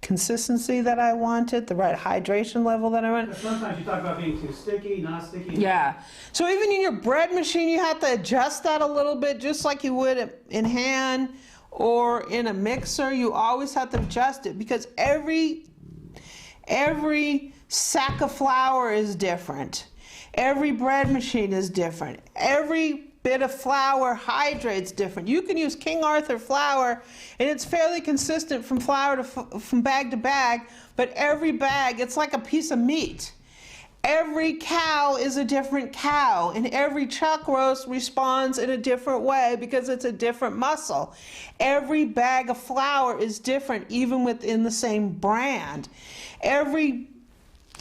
consistency that I wanted, the right hydration level that I wanted. But sometimes you talk about being too sticky, not sticky. Yeah. So even in your bread machine, you have to adjust that a little bit, just like you would in hand or in a mixer. You always have to adjust it, because every sack of flour is different. Every bread machine is different. Every bit of flour hydrates different. You can use King Arthur flour and it's fairly consistent from from bag to bag, but every bag, it's like a piece of meat. Every cow is a different cow, and every chuck roast responds in a different way because it's a different muscle. Every bag of flour is different, even within the same brand. Every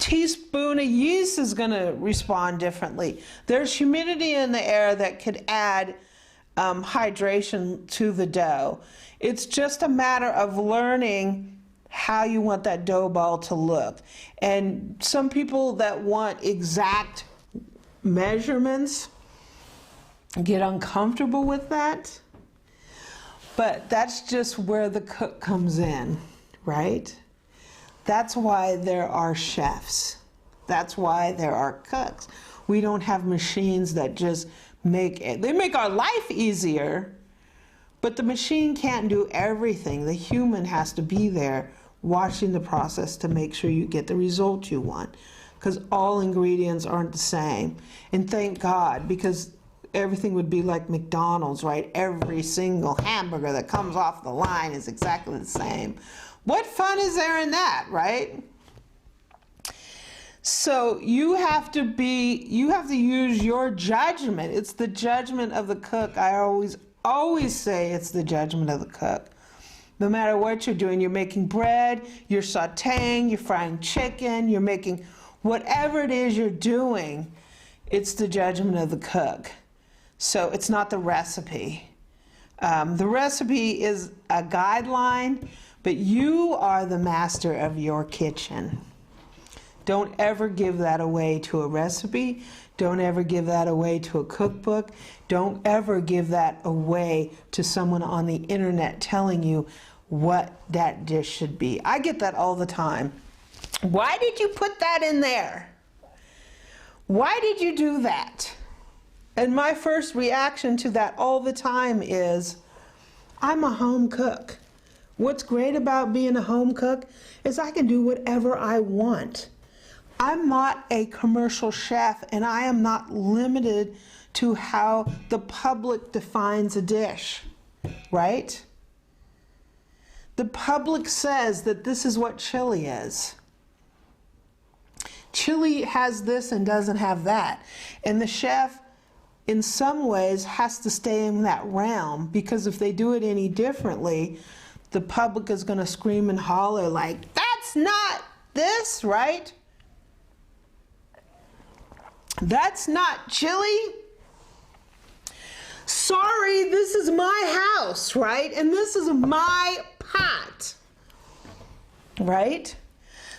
teaspoon of yeast is going to respond differently. There's humidity in the air that could add hydration to the dough. It's just a matter of learning how you want that dough ball to look. And some people that want exact measurements get uncomfortable with that. But that's just where the cook comes in, right? That's why there are chefs. That's why there are cooks. We don't have machines that just make our life easier, but the machine can't do everything. The human has to be there watching the process to make sure you get the result you want, because all ingredients aren't the same. And thank God, because everything would be like McDonald's, right? Every single hamburger that comes off the line is exactly the same. What fun is there in that, right? So you have to use your judgment. It's the judgment of the cook. I always say it's the judgment of the cook. No matter what you're doing, you're making bread, you're sauteing, you're frying chicken, you're making whatever it is you're doing, it's the judgment of the cook. So it's not the recipe. The recipe is a guideline, but you are the master of your kitchen. Don't ever give that away to a recipe. Don't ever give that away to a cookbook. Don't ever give that away to someone on the internet telling you what that dish should be. I get that all the time. Why did you put that in there? Why did you do that? And my first reaction to that all the time is, I'm a home cook. What's great about being a home cook is I can do whatever I want. I'm not a commercial chef, and I am not limited to how the public defines a dish, right? The public says that this is what chili is. Chili has this and doesn't have that. And the chef, in some ways, has to stay in that realm, because if they do it any differently, the public is going to scream and holler like, that's not this, right? That's not chili. Sorry, this is my house, right? And this is my pot, right?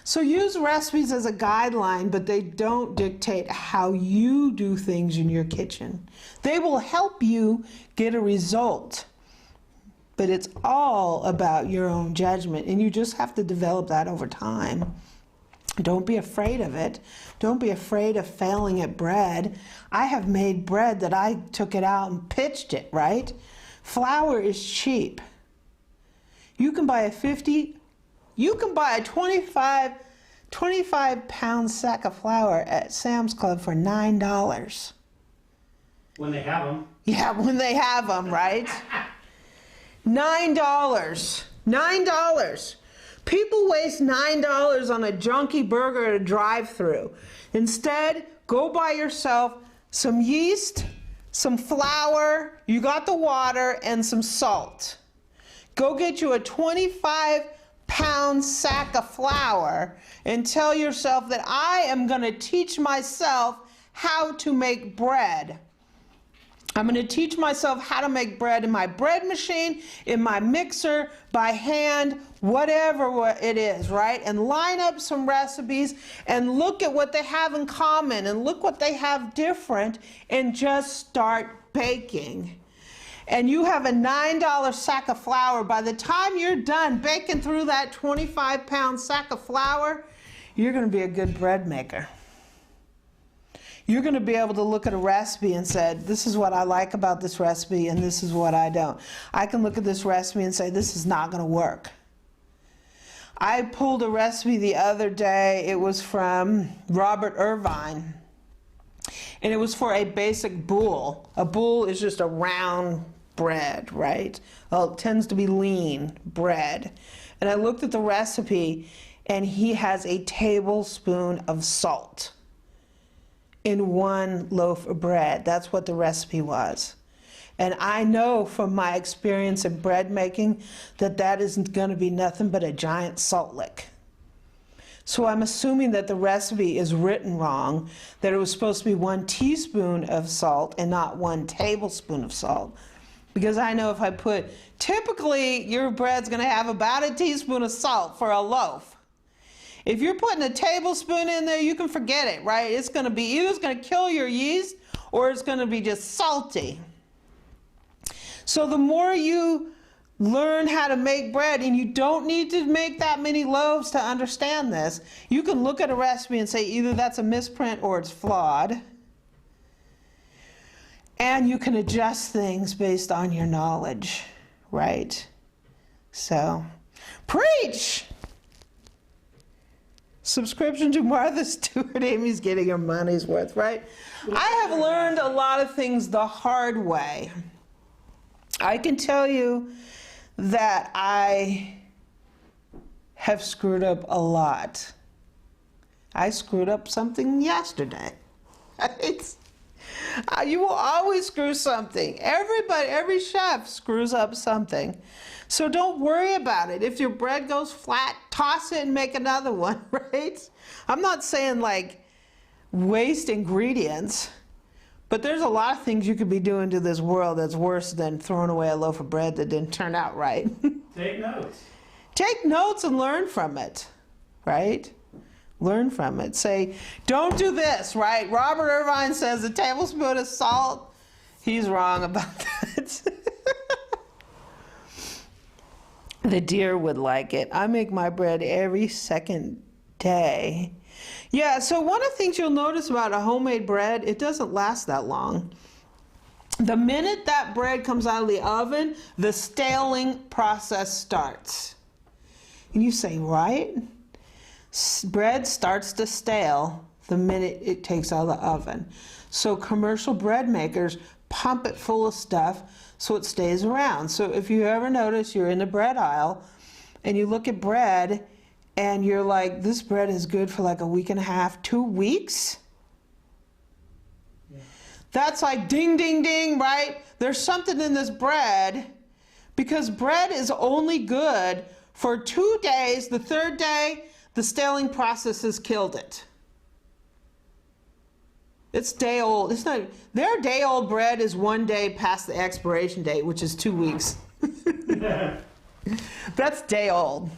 So use recipes as a guideline, but they don't dictate how you do things in your kitchen. They will help you get a result, but it's all about your own judgment, and you just have to develop that over time. Don't be afraid of it. Don't be afraid of failing at bread. I have made bread that I took it out and pitched it, right? Flour is cheap. You can buy a 25-pound sack of flour at Sam's Club for $9. When they have them. Yeah, when they have them, right? $9. $9. People waste $9 on a junky burger at a drive-thru. Instead, go buy yourself some yeast, some flour, you got the water, and some salt. Go get you a 25-pound sack of flour and tell yourself that I am going to teach myself how to make bread. I'm going to teach myself how to make bread in my bread machine, in my mixer, by hand, whatever it is, right? And line up some recipes and look at what they have in common and look what they have different, and just start baking. And you have a $9 sack of flour. By the time you're done baking through that 25-pound sack of flour, you're going to be a good bread maker. You're going to be able to look at a recipe and say, this is what I like about this recipe and this is what I don't. I can look at this recipe and say, this is not going to work. I pulled a recipe the other day. It was from Robert Irvine, and it was for a basic boule. A boule is just a round bread, right? Well, it tends to be lean bread. And I looked at the recipe, and he has a tablespoon of salt in one loaf of bread. That's what the recipe was. And I know from my experience in bread making that that isn't going to be nothing but a giant salt lick. So I'm assuming that the recipe is written wrong, that it was supposed to be 1 teaspoon of salt and not 1 tablespoon of salt. Because I know if I put, typically your bread's gonna have about a teaspoon of salt for a loaf. If you're putting a tablespoon in there, you can forget it, right? It's gonna be, either it's gonna kill your yeast or it's gonna be just salty. So the more you learn how to make bread, and you don't need to make that many loaves to understand this, you can look at a recipe and say either that's a misprint or it's flawed. And you can adjust things based on your knowledge, right? So, preach! Subscription to Martha Stewart, Amy's getting her money's worth, right? I have learned a lot of things the hard way. I can tell you that I have screwed up a lot. I screwed up something yesterday. You will always screw something. Everybody, every chef screws up something. So don't worry about it. If your bread goes flat, toss it and make another one, right? I'm not saying like waste ingredients, but there's a lot of things you could be doing to this world that's worse than throwing away a loaf of bread that didn't turn out right. Take notes. Take notes and learn from it, right? Learn from it. Say, don't do this, right? Robert Irvine says a tablespoon of salt. He's wrong about that. The deer would like it. I make my bread every second day. Yeah, so one of the things you'll notice about a homemade bread, it doesn't last that long. The minute that bread comes out of the oven, the staling process starts. And you say, right? Bread starts to stale the minute it takes out of the oven. So commercial bread makers pump it full of stuff so it stays around. So if you ever notice you're in the bread aisle and you look at bread and you're like, this bread is good for like a week and a half, 2 weeks? Yeah. That's like ding, ding, ding, right? There's something in this bread, because bread is only good for 2 days. The third day, the staling process has killed it. It's day old. It's not, their day old bread is 1 day past the expiration date, which is 2 weeks. That's day old.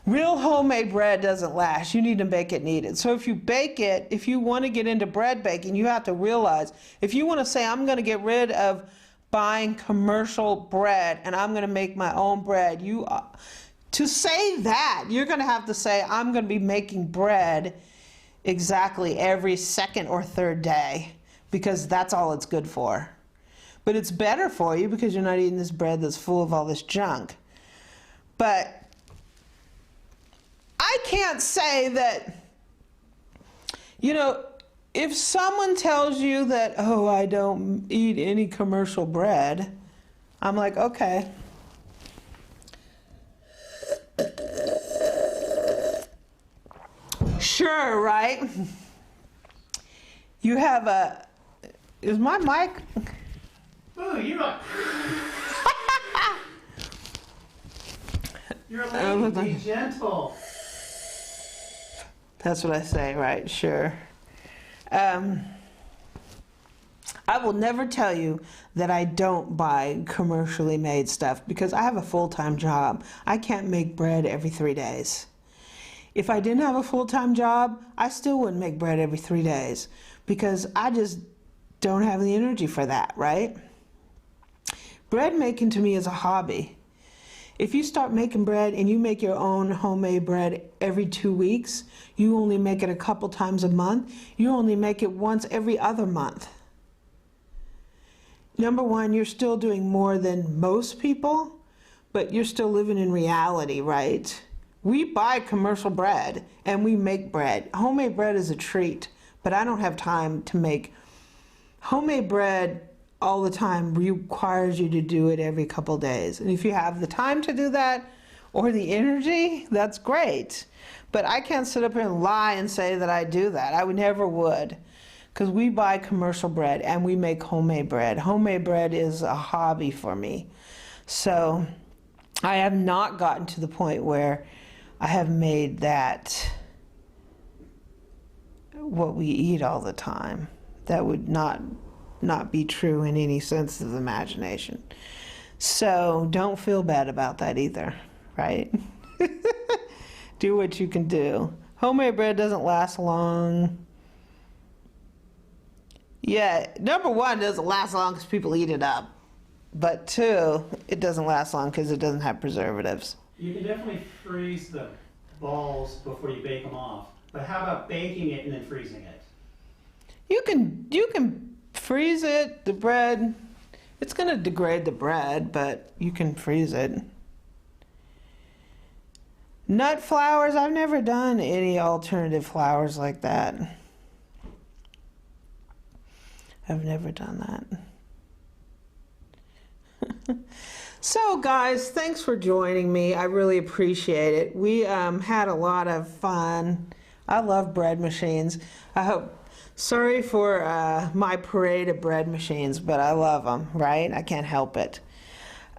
Real homemade bread doesn't last. You need to bake it kneaded. So if you bake it, if you want to get into bread baking, you have to realize, if you want to say, I'm going to get rid of buying commercial bread and I'm going to make my own bread, to say that, you're going to have to say, I'm going to be making bread exactly every second or third day, because that's all it's good for. But it's better for you because you're not eating this bread that's full of all this junk. But I can't say that, you know, if someone tells you that, oh, I don't eat any commercial bread, I'm like, okay. Sure, right? You have a, is my mic? Ooh, you're a lady, be gentle. That's what I say, right? Sure. I will never tell you that I don't buy commercially made stuff, because I have a full-time job. I can't make bread every 3 days. If I didn't have a full-time job, I still wouldn't make bread every 3 days, because I just don't have the energy for that, right? Bread making to me is a hobby. If you start making bread and you make your own homemade bread every 2 weeks, you only make it a couple times a month, you only make it once every other month. Number one, you're still doing more than most people, but you're still living in reality, right? We buy commercial bread and we make bread. Homemade bread is a treat, but I don't have time to make homemade bread all the time. Requires you to do it every couple days. And if you have the time to do that or the energy, that's great. But I can't sit up here and lie and say that I do that. I would never would. Because we buy commercial bread and we make homemade bread. Homemade bread is a hobby for me. So I have not gotten to the point where I have made that what we eat all the time. That would not be true in any sense of the imagination. So don't feel bad about that either, right? Do what you can do. Homemade bread doesn't last long. Yeah, number one, it doesn't last long because people eat it up. But two, it doesn't last long because it doesn't have preservatives. You can definitely freeze the balls before you bake them off. But how about baking it and then freezing it? You can freeze it, the bread. It's going to degrade the bread, but you can freeze it. Nut flours, I've never done any alternative flours like that. I've never done that. So guys, thanks for joining me. I really appreciate it. We had a lot of fun. I love bread machines. Sorry for my parade of bread machines, but I love them, right? I can't help it.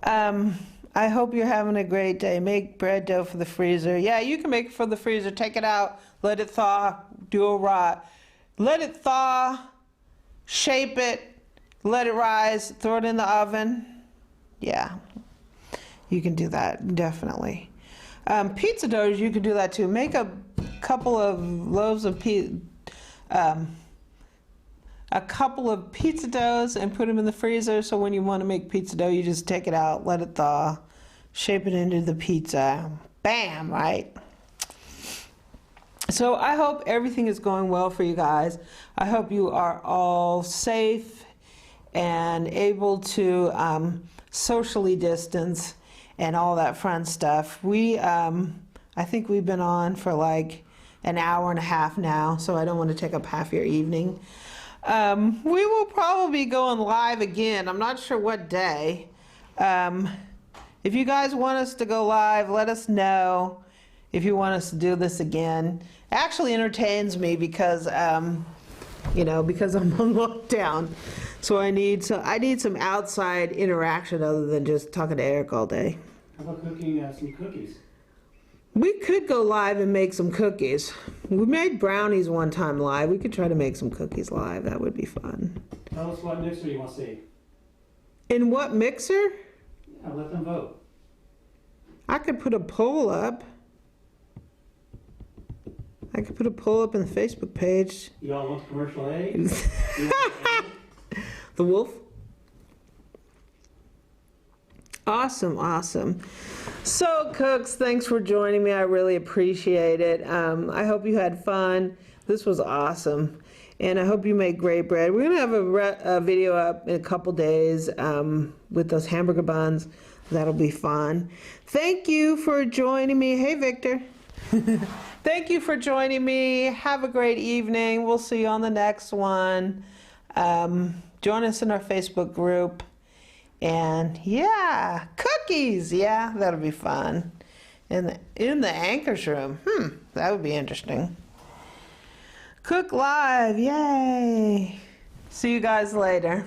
I hope you're having a great day. Make bread dough for the freezer. Yeah, you can make it for the freezer. Take it out, let it thaw, do a rot. Let it thaw, shape it, let it rise, throw it in the oven. Yeah, you can do that, definitely. Pizza doughs, you can do that too. Make a couple of loaves of a couple of pizza doughs and put them in the freezer, so when you want to make pizza dough, you just take it out, let it thaw, shape it into the pizza. Bam, right? So I hope everything is going well for you guys. I hope you are all safe and able to socially distance and all that fun stuff. I think we've been on for like an hour and a half now, so I don't want to take up half your evening. We will probably be going live again. I'm not sure what day. If you guys want us to go live, let us know if you want us to do this again. It actually entertains me because, because I'm on lockdown. So I need some outside interaction other than just talking to Eric all day. How about cooking some cookies? We could go live and make some cookies. We made brownies one time live. We could try to make some cookies live. That would be fun. Tell us what mixer you want to see. In what mixer? Yeah, let them vote. I could put a poll up. I could put a poll up in the Facebook page. You all want commercial A? You want The Wolf? Awesome, awesome. So, cooks, thanks for joining me. I really appreciate it. I hope you had fun. This was awesome. And I hope you make great bread. We're going to have a video up in a couple days with those hamburger buns. That'll be fun. Thank you for joining me. Hey, Victor. Thank you for joining me. Have a great evening. We'll see you on the next one. Join us in our Facebook group. And yeah, cookies. Yeah, that'll be fun. In the anchor's room. That would be interesting. Cook live. Yay. See you guys later.